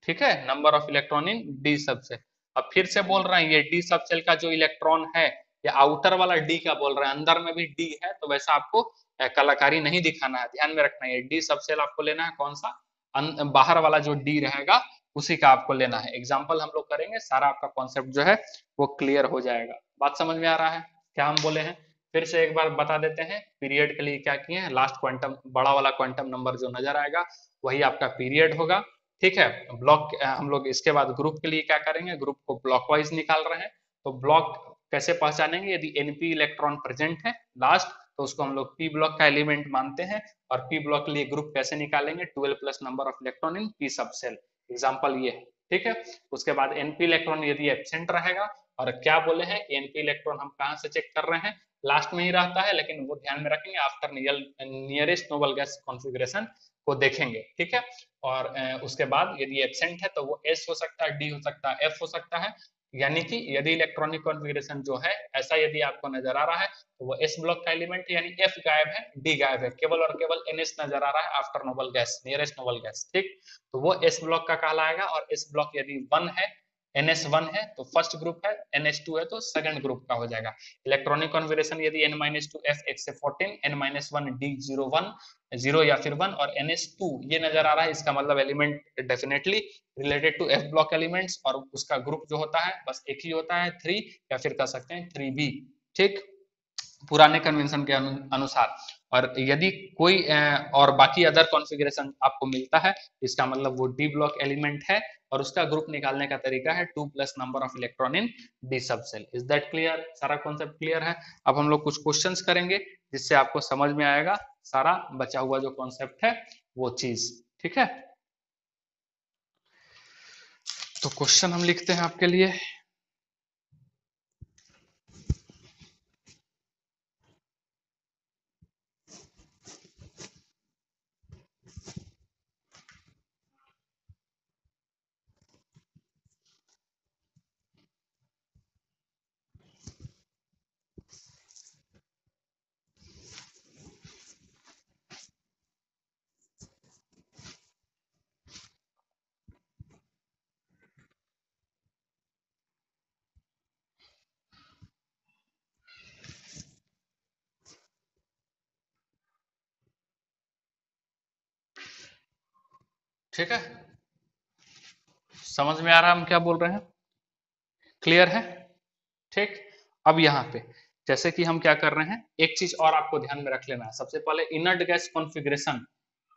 ठीक है, number of electron in D subshell. अब फिर से बोल रहे हैं, ये डी सबसेल का जो इलेक्ट्रॉन है, ये आउटर वाला डी का बोल रहे हैं, अंदर में भी डी है, तो वैसा आपको कलाकारी नहीं दिखाना है, ध्यान में रखना है। डी सबसेल आपको लेना है कौन सा? बाहर वाला जो डी रहेगा उसी का आपको लेना है। एग्जाम्पल हम लोग करेंगे, सारा आपका कॉन्सेप्ट जो है वो क्लियर हो जाएगा। बात समझ में आ रहा है? क्या हम बोले हैं फिर से एक बार बता देते हैं। पीरियड के लिए क्या किए हैं? लास्ट क्वांटम, बड़ा वाला क्वांटम नंबर जो नजर आएगा वही आपका पीरियड होगा। ठीक है, ब्लॉक हम लोग इसके बाद ग्रुप के लिए क्या करेंगे? ग्रुप को ब्लॉकवाइज निकाल रहे हैं, तो ब्लॉक कैसे पहचानेंगे? यदि np इलेक्ट्रॉन प्रेजेंट है लास्ट, तो उसको हम लोग p ब्लॉक का एलिमेंट मानते हैं। और p ब्लॉक के लिए ग्रुप कैसे निकालेंगे? 12 plus number of electron in p subshell. Example ये है। ठीक है, उसके बाद np इलेक्ट्रॉन यदि एब्सेंट रहेगा, और क्या बोले हैं कि np इलेक्ट्रॉन हम कहां से चेक कर रहे हैं? लास्ट में ही रहता है, लेकिन वो ध्यान में रखेंगे after nearest noble gas configuration को देखेंगे। ठीक है, और उसके बाद यदि एब्सेंट है तो वो एस हो सकता है, डी हो सकता है, एफ हो सकता है। यानी कि यदि इलेक्ट्रॉनिक कॉन्फ़िगरेशन जो है ऐसा यदि आपको नजर आ रहा है तो वो एस ब्लॉक का एलिमेंट है, यानी एफ गायब है, डी गायब है, केवल और केवल एनएस नजर आ रहा है after noble gas, nearest noble gas. ठीक, तो वो एस ब्लॉक का कहलाएगा। और एस ब्लॉक यदि 1 है, NS1 है तो फर्स्ट ग्रुप है, NS2 है तो सेकंड ग्रुप का हो जाएगा। इलेक्ट्रॉनिक कॉन्फ़िगरेशन यदि n-2 f x से 14, n-1 d 0 या फिर 1 और NS2 ये नजर आ रहा है, इसका मतलब element definitely related to f block elements, और उसका ग्रुप जो होता है बस एक ही होता है 3, या फिर कह सकते हैं 3b। ठीक, पुराने कन्वेंशन के अनुसार। और यदि कोई और बाकी अदर कॉन्फ़िगरेशन आपको मिलता है, इसका मतलब वो डी ब्लॉक एलिमेंट है और उसका ग्रुप निकालने का तरीका है 2 plus number of electron in D सब सेल। Is that clear? सारा कॉन्सेप्ट क्लियर है? अब हम लोग कुछ क्वेश्चंस करेंगे जिससे आपको समझ में आएगा सारा बचा हुआ जो कॉन्सेप्ट है वो चीज। ठीक है, तो क्वेश्चन हम लिखते हैं आपके लिए। ठीक है, समझ में आ रहा है हम क्या बोल रहे हैं? क्लियर है? ठीक। अब यहाँ पे जैसे कि हम क्या कर रहे हैं, एक चीज और आपको ध्यान में रख लेना है। सबसे पहले inert gas configuration,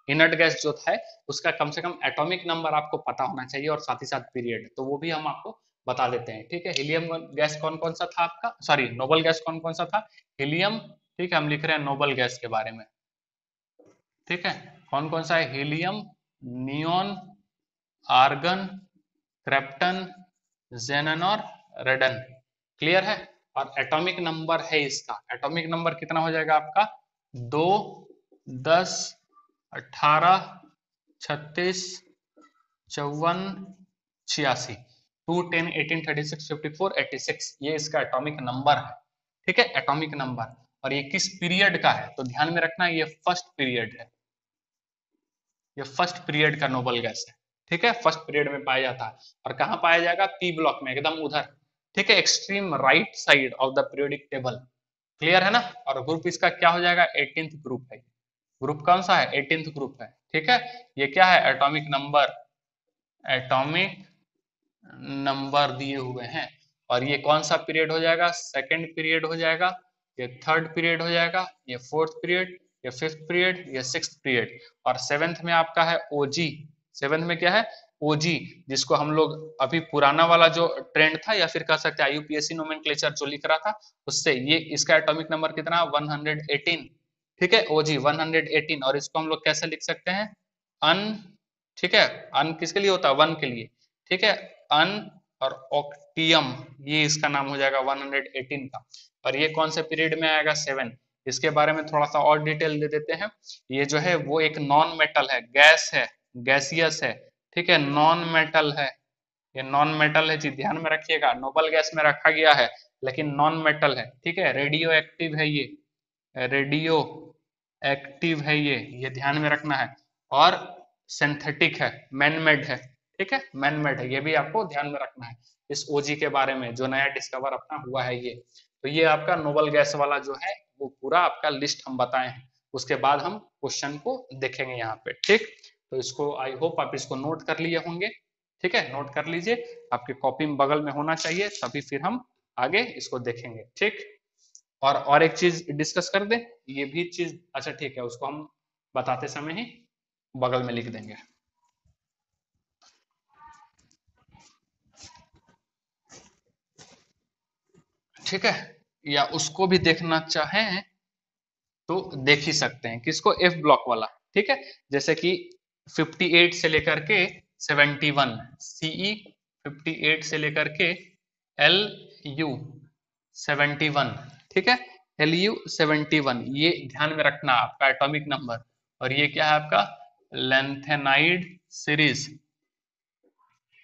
inert gas जो है उसका कम से कम एटॉमिक नंबर आपको पता होना चाहिए और साथ ही साथ पीरियड, तो वो भी हम आपको बता देते हैं। ठीक है, हीलियम गैस कौन कौन सा था आपका, सॉरी नोबल गैस कौन कौन सा था? हीलियम। ठीक है, हम लिख रहे हैं नोबल गैस के बारे में। ठीक है, कौन कौन सा है? हीलियम, नियोन, आर्गन, क्रेप्टन, जेनन और रेडन। क्लियर है? और एटॉमिक नंबर है इसका, एटॉमिक नंबर कितना हो जाएगा आपका? 2, 10, 18, 36, 54, 86, 2, 10, 18, 36, 54, 86, ये इसका एटॉमिक नंबर है। ठीक है, एटॉमिक नंबर। और ये किस पीरियड का है तो ध्यान में रखना, ये फर्स्ट पीरियड है, ये फर्स्ट पीरियड का नोबल गैस है। ठीक है, फर्स्ट पीरियड में पाया जाता है। और कहाँ पाया जाएगा? पी ब्लॉक में, एकदम उधर। ठीक है, extreme right side of the periodic table. Clear है ना? और ग्रुप इसका क्या हो जाएगा? 18th ग्रुप है। ग्रुप कौन सा है? 18th ग्रुप है। ठीक है, ये क्या है? एटॉमिक नंबर, एटॉमिक नंबर दिए हुए हैं। और ये कौन सा पीरियड हो जाएगा? सेकंड पीरियड हो जाएगा, ये थर्ड पीरियड हो जाएगा, ये फोर्थ पीरियड, ये फिफ्थ पीरियड, ये सिक्स्थ पीरियड। और सेवेंथ में आपका है ओजी। सेवेंथ में क्या है? ओजी, जिसको हम लोग अभी पुराना वाला जो ट्रेंड था या फिर कह सकते हैं आईयूपीएससी नोमेनक्लेचर जो लिख रहा था उससे, ये इसका एटॉमिक नंबर कितना? 118। ठीक है, ओजी 118। और इसको हम लोग कैसे लिख सकते हैं? अन, ठीक है, अन किसके लिए होता है? वन के लिए। ठीक है, अन और ऑक्टियम, ये इसका नाम हो जाएगा 118 का। और ये कौन से पीरियड में आएगा? 7। इसके बारे में थोड़ा सा और डिटेल दे देते हैं। ये जो है वो एक नॉन मेटल है, गैस है, गैसियस है। ठीक है, नॉन मेटल है, ये नॉन मेटल है जी, ध्यान में रखिएगा। नोबल गैस में रखा गया है लेकिन नॉन मेटल है। ठीक है, रेडियो एक्टिव है ये, रेडियो एक्टिव है ये ध्यान में रखना है। और सिंथेटिक है, मैन मेड है। ठीक है, मैन मेड है, ये भी आपको ध्यान में रखना है इस ओजी के बारे में जो नया डिस्कवर अपना हुआ है ये। तो ये आपका नोबल गैस वाला जो है वो पूरा आपका लिस्ट हम बताए हैं। उसके बाद हम क्वेश्चन को देखेंगे यहाँ पे। ठीक, तो इसको आई होप आप इसको नोट कर लिए होंगे। ठीक है, नोट कर लीजिए, आपके कॉपी में बगल में होना चाहिए, तभी फिर हम आगे इसको देखेंगे। ठीक, और एक चीज डिस्कस कर दें, ये भी चीज, अच्छा ठीक है, उसको हम बताते समय ही बगल में लिख देंगे। ठीक है, या उसको भी देखना चाहें तो देख ही सकते हैं, किसको? एफ ब्लॉक वाला। ठीक है, जैसे कि 58 से लेकर के 71, सीई 58 से लेकर के एल यू 71। ठीक है, एल यू 71, ये ध्यान में रखना आपका एटॉमिक नंबर। और ये क्या है आपका? Lanthanide series.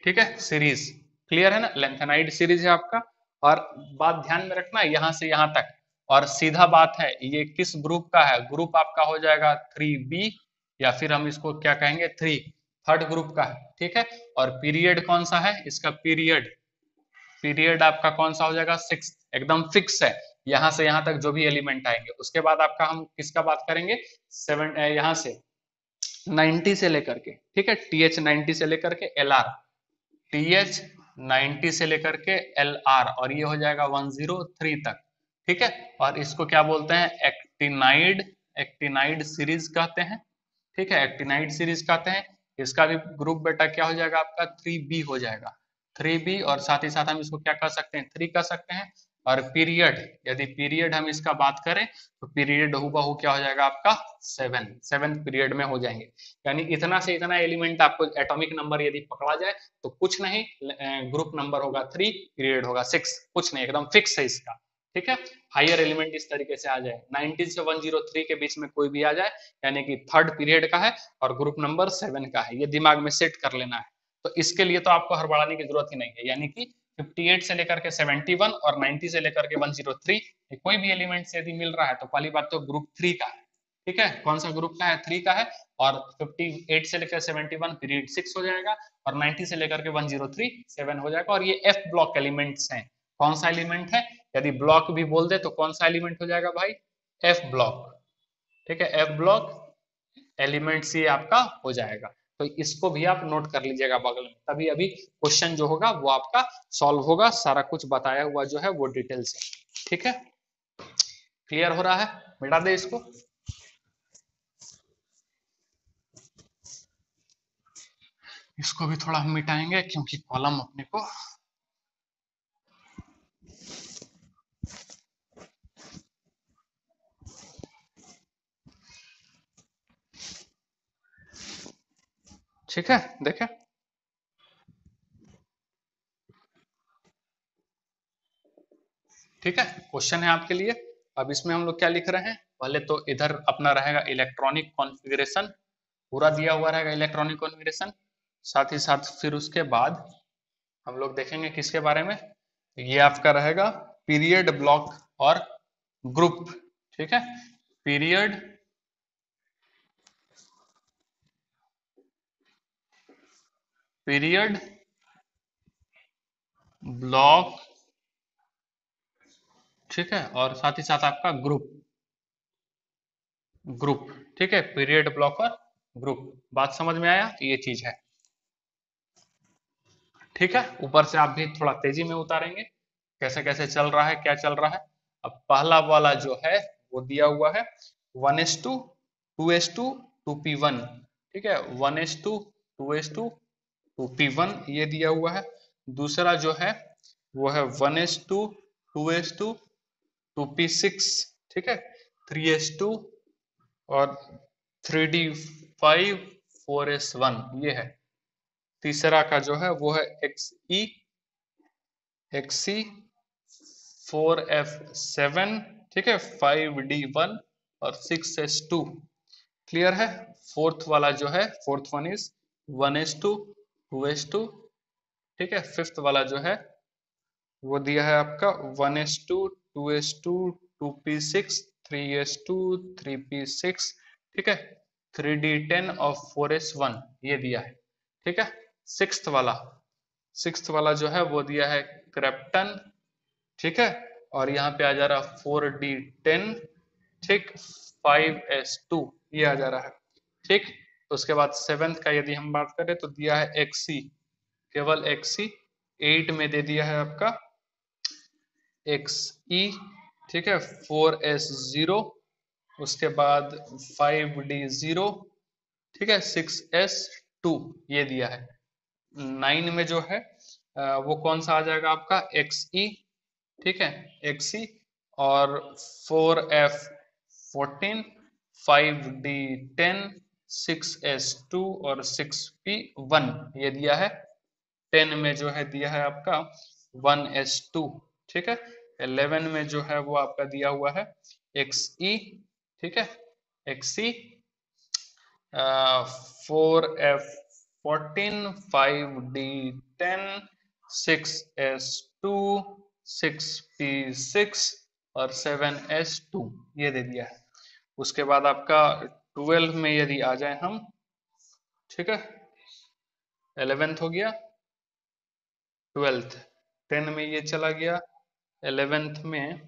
ठीक है, सीरीज। क्लियर है ना? लेंथेनाइड सीरीज है आपका। और बात ध्यान में रखना यहाँ से यहाँ तक। और सीधा बात है, ये किस ग्रुप का है? ग्रुप आपका हो जाएगा 3B, या फिर हम इसको क्या कहेंगे? 3, थर्ड ग्रुप का है। ठीक है, और पीरियड कौन सा है इसका? पीरियड, पीरियड आपका कौन सा हो जाएगा? 6, एकदम फिक्स है। यहाँ से यहाँ तक जो भी एलिमेंट आएंगे, उसके बाद आपका हम किसका बात करेंगे? 7, यहाँ से 90 से लेकर के, ठीक है, TH 90 से लेकर के LR, TH 90 से लेकर के LR, और ये हो जाएगा 103 तक। ठीक है, और इसको क्या बोलते हैं? एक्टिनाइड, एक्टिनाइड सीरीज कहते हैं। ठीक है, एक्टिनाइड सीरीज कहते हैं। इसका भी ग्रुप बेटा क्या हो जाएगा आपका 3B हो जाएगा, 3B। और साथ ही साथ हम इसको क्या कर सकते हैं 3 कर सकते हैं। और पीरियड, यदि पीरियड हम इसका बात करें तो पीरियड हूबहू क्या हो जाएगा आपका 7 पीरियड में हो जाएंगे। यानी इतना से इतना एलिमेंट आपको एटॉमिक नंबर यदि पकड़ा जाए तो कुछ नहीं, ग्रुप नंबर होगा 3, पीरियड होगा 6, कुछ नहीं, एकदम फिक्स है इसका। ठीक है, हायर एलिमेंट इस तरीके से आ जाए 19 से 103 के बीच में कोई भी आ जाए यानी कि थर्ड पीरियड का है और ग्रुप नंबर 7 का है, ये दिमाग में सेट कर लेना है। तो इसके लिए तो आपको हड़बड़ाने की जरूरत ही नहीं है, यानी कि 58 से लेकर के 71 और 90 से लेकर के 103 कोई भी एलिमेंट से यदि मिल रहा है तो पहली बात तो ग्रुप 3 का है। ठीक है, कौन सा ग्रुप का है 3 का है। और 58 से लेकर 71 पीरियड 6 हो जाएगा और 90 से लेकर के 103 7 हो जाएगा। और ये एफ ब्लॉक एलिमेंट्स हैं। कौन सा एलिमेंट है, यदि ब्लॉक भी बोल दे तो कौन सा एलिमेंट हो जाएगा भाई, एफ ब्लॉक। ठीक है, एफ ब्लॉक एलिमेंट्स ये आपका हो जाएगा। तो इसको भी आप नोट कर लीजिएगा बगल में, तभी अभी क्वेश्चन जो होगा वो आपका सॉल्व होगा, सारा कुछ बताया हुआ जो है वो डिटेल से। ठीक है, क्लियर हो रहा है, मिटा दे इसको। इसको भी थोड़ा हम मिटाएंगे क्योंकि कॉलम अपने को ठीक है, देखें ठीक है, क्वेश्चन है आपके लिए। अब इसमें हम लोग क्या लिख रहे हैं, पहले तो इधर अपना रहेगा इलेक्ट्रॉनिक कॉन्फ़िगरेशन, पूरा दिया हुआ रहेगा इलेक्ट्रॉनिक कॉन्फ़िगरेशन। साथ ही साथ फिर उसके बाद हम लोग देखेंगे किसके बारे में, ये आपका रहेगा पीरियड, ब्लॉक और ग्रुप। ठीक है, पीरियड, पीरियड, ब्लॉक, ठीक है, और साथ ही साथ आपका ग्रुप, ग्रुप। ठीक है, पीरियड, ब्लॉक और ग्रुप। बात समझ में आया, तो ये चीज है। ठीक है, ऊपर से आप भी थोड़ा तेजी में उतारेंगे कैसे कैसे चल रहा है, क्या चल रहा है। अब पहला वाला जो है वो दिया हुआ है 1:2, 2:2, 2p1। ठीक है, 1:2, 2:2, 2p1 ये दिया हुआ है। दूसरा जो है वो है 1:2, 2:2, 2p6। ठीक है, 3:2 और 3d5, 4s1 ये है। तीसरा का जो है वो है XE, XC, 4f7। ठीक है, 5d1 और 6s2। क्लियर है। फोर्थ वाला जो है, फोर्थ वन इज 1:2, 2:2। ठीक है, फिफ्थ वाला जो है वो दिया है आपका 1:2, 2:2, 2p6, 3s2, 3p6। ठीक है, 3d10 और 4s1 ये दिया है। ठीक है, सिक्स्थ वाला जो है वो दिया है क्रेप्टन। ठीक है, और यहाँ पे आ जा रहा 4d10। ठीक, 5s2 ये आ जा रहा है। ठीक, तो उसके बाद सेवेंथ का यदि हम बात करें तो दिया है XC, केवल XC। 8 में दे दिया है आपका XE। ठीक है, 4s0, उसके बाद 5d0। ठीक है, 6s2 ये दिया है। 9 में जो है वो कौन सा आ जाएगा आपका XE। ठीक है, XE और 4f14, 5d10, 6s2 और 6p1 ये दिया है। 10 में जो है दिया है आपका 1s2। ठीक है, 11 में जो है वो आपका दिया हुआ है XE। ठीक है, XE, 4f14, 5d10, 6s2, 6p6 और 7s2 ये दे दिया है। उसके बाद आपका 12 में यदि आ जाए हम, ठीक है, 11th हो गया, 12th, 10 में ये चला गया, 11th में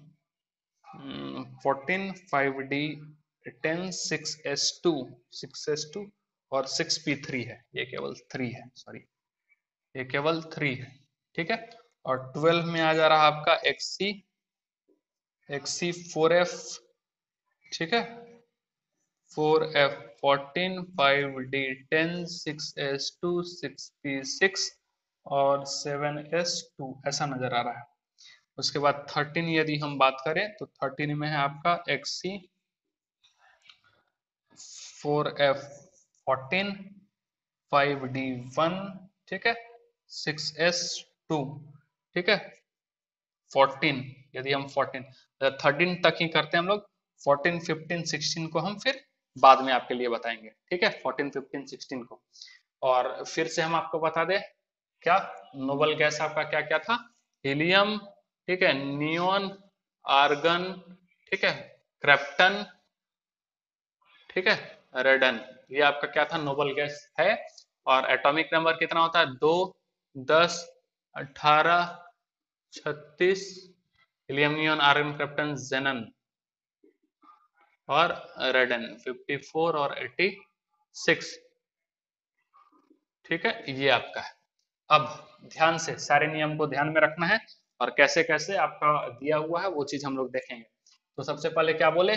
14, 5d10, 6s2, 6s2 और 6p3 है, ये केवल 3 है, सॉरी ये केवल 3 है। ठीक है, और 12 में आ जा रहा आपका XC, XC 4f। ठीक है, 4F 14, 5D 10, 6S 2, 6P 6 और 7S 2 ऐसा नजर आ रहा है। उसके बाद 13 यदि हम बात करें तो 13 में है आपका XC 4F 14, 5D 1, ठीक है, 6S 2, ठीक है, 14 यदि हम 14 13 तक ही करते हैं हम लोग, 14 15 16 को हम फिर बाद में आपके लिए बताएंगे, ठीक है, 14 15 16 को। और फिर से हम आपको बता दें क्या नोबल गैस आपका क्या क्या था, हीलियम, ठीक है, नियोन, आर्गन, ठीक है, क्रेप्टन, ठीक है, रेडन, ये आपका क्या था नोबल गैस है। और एटॉमिक नंबर कितना होता है, 2, 10, 18, 36, हीलियम, नियोन, आर्गन, क्रिप्टन, जेनन और रेडन 54 और 86, ठीक है, ये आपका है। अब ध्यान से सारे नियम को ध्यान में रखना है और कैसे कैसे आपका दिया हुआ है वो चीज हम लोग देखेंगे। तो सबसे पहले क्या बोले,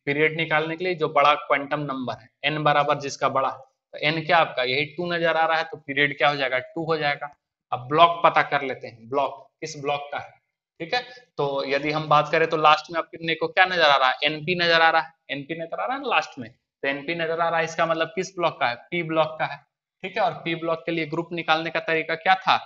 पीरियड निकालने के लिए जो बड़ा क्वांटम नंबर है n बराबर जिसका बड़ा है, तो n क्या आपका यही 2 नजर आ रहा है, तो पीरियड क्या हो जाएगा 2 हो जाएगा। अब ब्लॉक पता कर लेते हैं, ब्लॉक किस ब्लॉक का है, ठीक है। तो यदि हम बात करें तो लास्ट में आपके को क्या नजर आ रहा है, एनपी नजर आ रहा है, एनपी नजर आ रहा है ना लास्ट में, तो एनपी नजर आ रहा है, इसका मतलब किस ब्लॉक का है, पी ब्लॉक का है, ठीक है। और पी ब्लॉक के लिए ग्रुप निकालने का तरीका क्या था,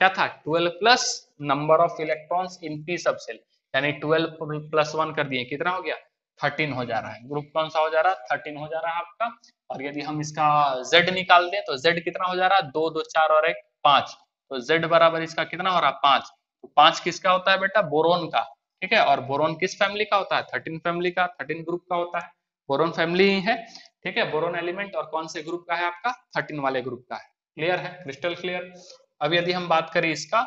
क्या था 12 plus number of electrons in P subshell, यानी 12 प्लस 1 कर दिए, कितना हो गया 13 हो जा रहा है। ग्रुप कौन सा हो जा रहा है, 13 हो जा रहा है आपका। और यदि हम इसका जेड निकाल दें तो जेड कितना हो जा रहा है, 2 2 4 और 1 5, तो जेड बराबर इसका कितना हो रहा है 5। तो 5 किसका होता है बेटा, बोरोन का, ठीक है। और बोरोन किस फैमिली का होता है, 13 फैमिली का, 13 ग्रुप का होता है, बोरोन फैमिली ही है, ठीक है। बोरोन एलिमेंट और कौन से ग्रुप का है आपका, 13 वाले ग्रुप का है। क्लियर है, क्रिस्टल क्लियर। अब यदि हम बात करें इसका,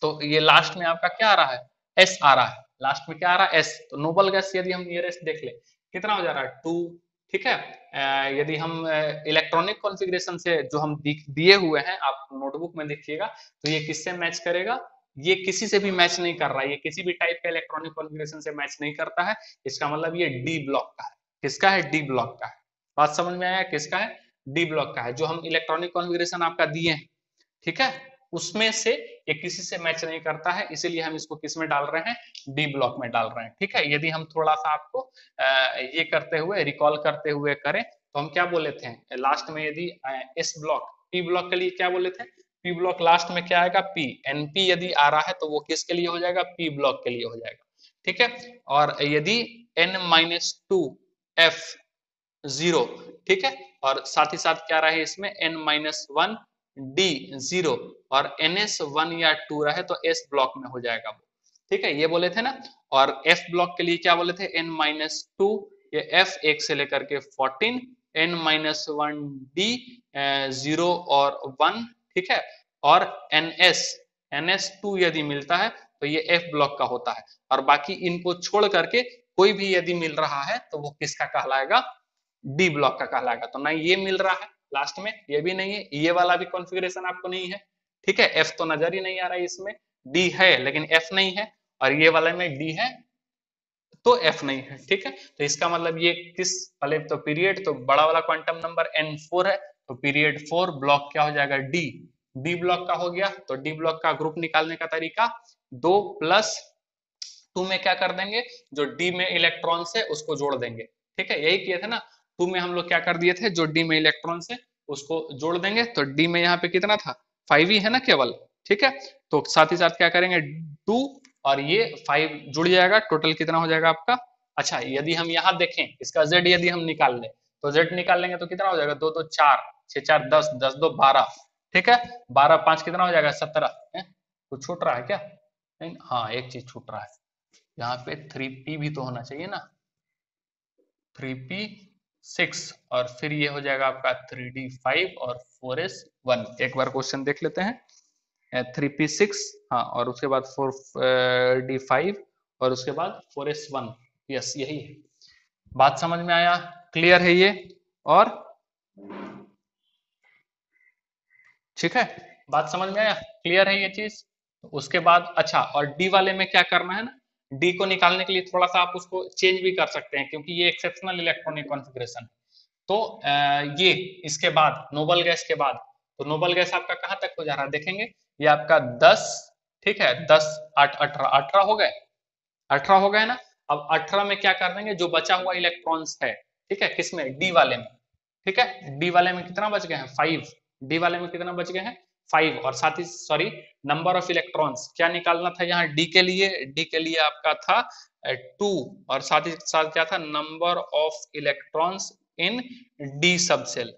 तो ये लास्ट में आपका क्या आ रहा है, एस आ रहा है, लास्ट में क्या आ रहा है एस। तो नोबल गैस यदि हम नियरेस्ट देख ले कितना हो जा रहा है 2, ठीक है। यदि हम इलेक्ट्रॉनिक कॉन्फ़िगरेशन से जो हम दिए हुए हैं आप नोटबुक में देखिएगा, तो ये किससे मैच करेगा, ये किसी से भी मैच नहीं कर रहा है, ये किसी भी टाइप का इलेक्ट्रॉनिक कॉन्फ़िगरेशन से मैच नहीं करता है। इसका मतलब ये डी ब्लॉक का है, किसका है, डी ब्लॉक का है। बात समझ में आया, किसका है, डी ब्लॉक का है। जो हम इलेक्ट्रॉनिक कॉन्फ़िगरेशन आपका दिए हैं, ठीक है, उसमें से ये किसी से मैच नहीं करता है, इसीलिए हम इसको किस में डाल रहे हैं, डी ब्लॉक में डाल रहे हैं, ठीक है। यदि हम थोड़ा सा आपको ये करते हुए रिकॉल करते हुए करें तो हम क्या बोले थे लास्ट में, यदि एस ब्लॉक पी ब्लॉक के लिए क्या बोले थे, पी ब्लॉक लास्ट में क्या आएगा, पी, एनपी यदि आ रहा है तो वो किसके लिए हो जाएगा, पी ब्लॉक के लिए हो जाएगा, ठीक है। और यदि n माइनस टू एफ 0, ठीक है, और साथ ही साथ क्या रहे इसमें n माइनस 1 डी 0 और ns 1 या 2 रहे तो s ब्लॉक में हो जाएगा वो, ठीक है, ये बोले थे ना। और f ब्लॉक के लिए क्या बोले थे, n माइनस 2, ये f 1 से लेकर के 14, n माइनस 1 डी 0 और 1, ठीक है। और ns 2 यदि मिलता है तो ये f ब्लॉक का होता है। और बाकी इनको छोड़ करके कोई भी यदि मिल रहा है तो वो किसका कहलाएगा, डी ब्लॉक का कहलाएगा। तो ना ये मिल रहा है लास्ट में, ये भी नहीं है, ये वाला भी कॉन्फ़िगरेशन आपको नहीं है, ठीक है, एफ तो नजर ही नहीं आ रहा है इसमें, डी है लेकिन एफ नहीं है, और ये वाले में डी है तो एफ नहीं है, ठीक है। तो इसका मतलब ये किस पहले तो पीरियड तो बड़ा वाला क्वांटम नंबर n4 है, तो पीरियड 4 ब्लॉक क्या हो जाएगा, डी, डी ब्लॉक का हो गया। तो डी ब्लॉक का ग्रुप निकालने का तरीका 2 प्लस 2 में क्या कर देंगे, जो डी में इलेक्ट्रॉन से उसको जोड़ देंगे, ठीक है, यही किए थे ना। 2 में हम लोग क्या कर दिए थे, जो डी में इलेक्ट्रॉन से उसको जोड़ देंगे, तो डी में यहाँ पे कितना था 5 ही है ना केवल, ठीक है। तो साथ ही साथ क्या करेंगे 2 और ये 5 जुड़ जाएगा, टोटल कितना हो जाएगा आपका। अच्छा यदि हम यहाँ देखें इसका जेड यदि हम निकाल लें, तो जेड निकाल लेंगे तो कितना हो जाएगा, 2 2 4, 6 4 10, 10 2 12, ठीक है, 12 5 कितना हो जाएगा 17, कुछ छूट रहा है क्या, नहीं, हाँ एक चीज छूट रहा है, यहाँ पे 3p भी तो होना चाहिए ना, 3p6, और फिर ये हो जाएगा आपका 3d5 और 4s1। एक बार क्वेश्चन देख लेते हैं, 3p6, हाँ, और उसके बाद 4d5 और उसके बाद 4s1, यस यही है। बात समझ में आया, क्लियर है ये, और ठीक है, बात समझ में आया, क्लियर है ये चीज। उसके बाद अच्छा, और डी वाले में क्या करना है ना, डी को निकालने के लिए थोड़ा सा आप उसको चेंज भी कर सकते हैं, क्योंकि ये एक्सेप्शनल इलेक्ट्रॉनिक कॉन्फ़िगरेशन। तो ये इसके बाद नोबल गैस के बाद, तो नोबल गैस आपका कहाँ तक हो जा रहा है देखेंगे, ये आपका 10, ठीक है, 10 8 18 18 हो गए, 18 हो गए ना। अब 18 में क्या कर देंगे, जो बचा हुआ इलेक्ट्रॉन्स है, ठीक है, किसमें, डी वाले में, ठीक है, डी वाले में कितना बच गए हैं 5, डी वाले में कितना बच गए हैं 5, और साथ ही सॉरी नंबर ऑफ इलेक्ट्रॉन्स क्या निकालना था यहाँ डी के लिए, डी के लिए आपका था 2, और साथ ही साथ क्या था, number of electrons in D subshell,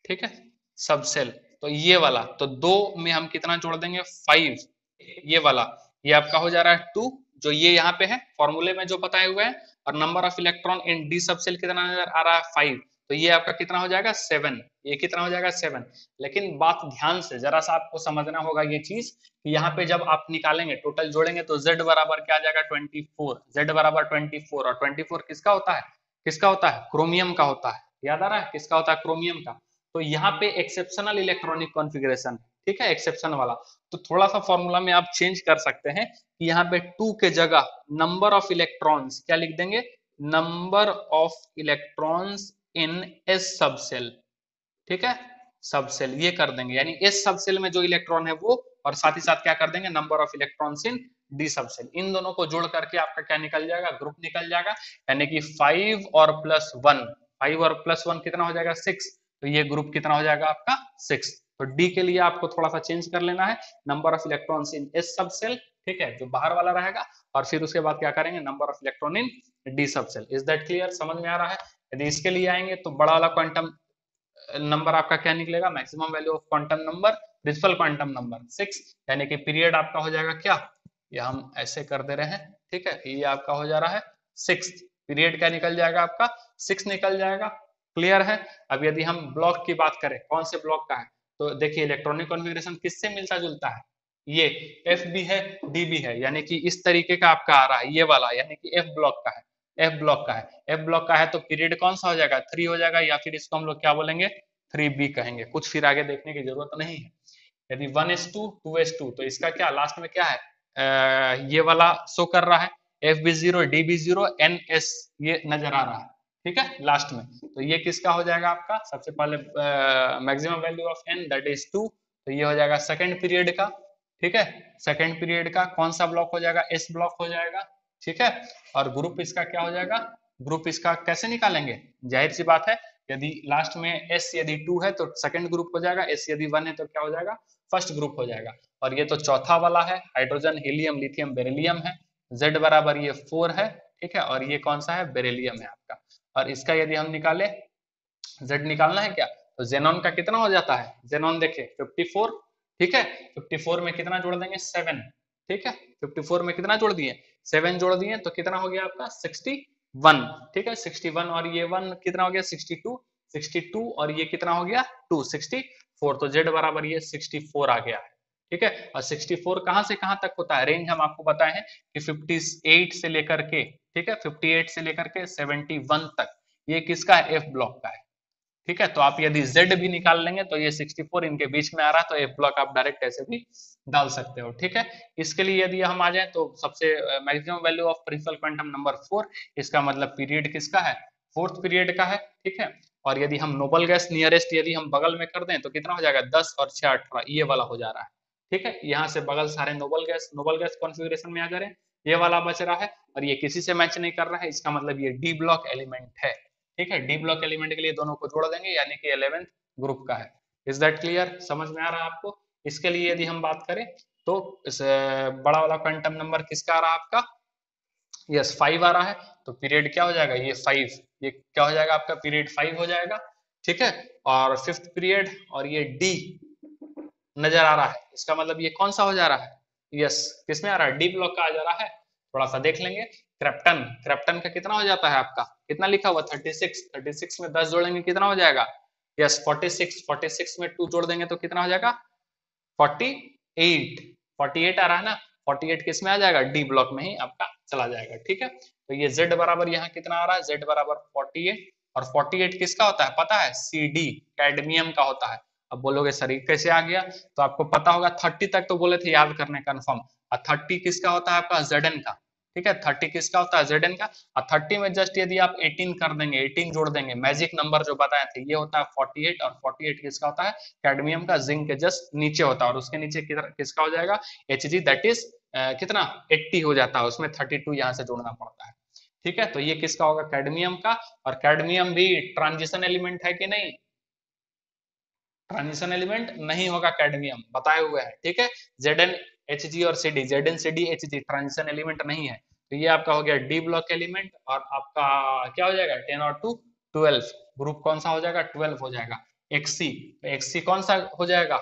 ठीक है, सबसेल। तो ये वाला, तो 2 में हम कितना जोड़ देंगे 5, ये वाला, ये आपका हो जा रहा है 2, जो ये यहाँ पे है फॉर्मूले में जो बताए हुए हैं, और number of electron in D subshell कितना नजर आ रहा है 5, तो ये आपका कितना हो जाएगा 7, ये कितना हो जाएगा 7। लेकिन बात ध्यान से जरा सा आपको समझना होगा ये चीज कि यहाँ पे जब आप निकालेंगे टोटल जोड़ेंगे तो z बराबर क्या आ जाएगा 24, z बराबर 24, और 24 किसका होता है, किसका होता है, क्रोमियम का होता है, याद आ रहा है किसका होता है, क्रोमियम का। तो यहाँ पे एक्सेप्शनल इलेक्ट्रॉनिक कॉन्फ़िगरेशन, ठीक है, एक्सेप्शन वाला, तो थोड़ा सा फॉर्मूला में आप चेंज कर सकते हैं कि यहाँ पे 2 के जगह नंबर ऑफ इलेक्ट्रॉन्स क्या लिख देंगे, number of electrons in S subshell, ठीक है, सबसेल ये कर देंगे, यानी एस सबसेल में जो इलेक्ट्रॉन है वो, और साथ ही साथ क्या कर देंगे, number of electrons in D subshell, इन दोनों को जोड़ करके आपका क्या निकल जाएगा, ग्रुप निकल जाएगा, यानी कि 5 और +1, 5 और +1 कितना हो जाएगा 6, तो ये ग्रुप कितना हो जाएगा आपका 6। तो डी के लिए आपको थोड़ा सा चेंज कर लेना है, number of electrons in S subshell, ठीक है, जो बाहर वाला रहेगा, और फिर उसके बाद क्या करेंगे, number of electron in D subshell. Is that clear, समझ में आ रहा है। यदि इसके लिए आएंगे तो बड़ा वाला क्वांटम नंबर आपका क्या निकलेगा, maximum value of quantum number, principal quantum number 6, यानी कि पीरियड आपका हो जाएगा क्या, ये हम ऐसे कर दे रहे हैं, ठीक है, ये आपका हो जा रहा है 6, पीरियड क्या निकल जाएगा आपका 6 निकल जाएगा, क्लियर है। अब यदि हम ब्लॉक की बात करें, कौन से ब्लॉक का है, तो देखिए इलेक्ट्रॉनिक कॉन्फ़िगरेशन किससे मिलता जुलता है, ये एफ भी है डी भी है, यानी कि इस तरीके का आपका आ रहा है ये वाला, यानी कि एफ ब्लॉक का है, एफ ब्लॉक का है, एफ ब्लॉक का है, तो पीरियड कौन सा हो जाएगा 3 हो जाएगा, या फिर इसको हम लोग क्या बोलेंगे 3b कहेंगे, कुछ फिर आगे देखने की जरूरत नहीं है। यदि 1s2 2s2, तो इसका क्या लास्ट में क्या है, ये वाला शो कर रहा है, fb0 db0 ns, ये नजर आ रहा है, ठीक है, लास्ट में, तो ये किसका हो जाएगा आपका, सबसे पहले maximum value of n that is 2, तो ये हो जाएगा सेकंड पीरियड का, ठीक है, सेकंड पीरियड का कौन सा ब्लॉक हो जाएगा, एस ब्लॉक हो जाएगा, ठीक है, और ग्रुप इसका क्या हो जाएगा, ग्रुप इसका कैसे निकालेंगे, जाहिर सी बात है, यदि लास्ट में एस यदि 2 है तो सेकंड ग्रुप हो जाएगा, एस यदि 1 है तो क्या हो जाएगा, फर्स्ट ग्रुप हो जाएगा, और ये तो चौथा वाला है, हाइड्रोजन हीलियम लिथियम बेरिलियम है, Z बराबर ये 4 है, ठीक है, और ये कौन सा है, बेरिलियम है आपका, और इसका यदि हम निकाले, Z निकालना है क्या, तो जेनॉन का कितना हो जाता है, जेनॉन देखे 54, ठीक है, 54 में कितना जोड़ देंगे 7, ठीक है, 54 में कितना जोड़ दिए 7 जोड़ दिए, तो कितना हो गया आपका 61, ठीक है, 61, और ये 1 कितना हो गया 62, 62, और ये कितना हो गया 2 64, तो Z बराबर ये 64 आ गया है, ठीक है, और 64 कहां से कहां तक होता है, रेंज हम आपको बताए हैं कि 58 से लेकर के, ठीक है, 58 से लेकर के 71 तक, ये किसका है, एफ ब्लॉक का है, ठीक है, तो आप यदि Z भी निकाल लेंगे तो ये 64 इनके बीच में आ रहा है, तो एफ ब्लॉक आप डायरेक्ट ऐसे भी डाल सकते हो, ठीक है। इसके लिए यदि हम आ जाए तो सबसे maximum value of principal quantum number 4, इसका मतलब पीरियड किसका है, फोर्थ पीरियड का है, ठीक है, और यदि हम नोबल गैस नियरेस्ट यदि हम बगल में कर दें तो कितना हो जाएगा 10 और 6 18, ये वाला हो जा रहा है, ठीक है, यहाँ से बगल सारे नोबल गैस कॉन्फ़िगरेशन में आ जा रहे हैं, ये वाला बच रहा है, और ये किसी से मैच नहीं कर रहा है, इसका मतलब ये डी ब्लॉक एलिमेंट है, ठीक है, डी ब्लॉक एलिमेंट के लिए दोनों को जोड़ देंगे, यानी कि 11th ग्रुप का है। इज दैट क्लियर, समझ में आ रहा है आपको। इसके लिए यदि हम बात करें तो इस बड़ा वाला क्वांटम नंबर किसका आ रहा है आपका, यस 5 आ रहा है, तो पीरियड क्या हो जाएगा ये 5, ये क्या हो जाएगा आपका पीरियड 5 हो जाएगा, ठीक है, और फिफ्थ पीरियड, और ये डी नजर आ रहा है, इसका मतलब ये कौन सा हो जा रहा है, यस किसमें आ रहा है, डी ब्लॉक का आ जा रहा है, थोड़ा सा देख लेंगे, क्रेप्टन, क्रेप्टन का कितना हो जाता है आपका, कितना लिखा हुआ 36, 36 में 10 जोड़ेंगे कितना हो जाएगा, यस 46, 46 में 2 जोड़ देंगे तो कितना हो जाएगा 48, 48 आ रहा है ना, 48 किस में आ जाएगा, डी ब्लॉक में ही आपका चला जाएगा, ठीक है, तो ये Z बराबर यहाँ कितना आ रहा है, Z बराबर 48, और 48 किसका होता है पता है, CD कैडमियम का होता है। अब बोलोगे सर ये कैसे आ गया, तो आपको पता होगा 30 तक तो बोले थे याद करने कंफर्म, और 30 किसका होता है आपका Zn का, ठीक है, 30 किसका होता है, Zn का। और 30 में जस्ट यदि आप 18 कर देंगे, 18 जोड़ देंगे, मैजिक नंबर जो बताए थे ये होता है 48, और 48 किसका होता है, कैडमियम का, जिंक के जस्ट नीचे होता है, और उसके नीचे किसका हो जाएगा, Hg, दैट इज कितना 80 हो जाता है, उसमें 32 यहाँ से जोड़ना पड़ता है। ठीक है, तो ये किसका होगा, कैडमियम का। और कैडमियम भी ट्रांजिशन एलिमेंट है कि नहीं, ट्रांजिशन एलिमेंट नहीं होगा, कैडमियम बताए हुए हैं। ठीक है, Zn Hg और Cd, Zn Cd Hg transition element नहीं है, तो ये आपका हो गया डी ब्लॉक एलिमेंट। और आपका क्या हो जाएगा, 10 और 2 12, ग्रुप कौन सा हो जाएगा, 12 हो जाएगा। Xc, तो Xc कौन सा हो जाएगा,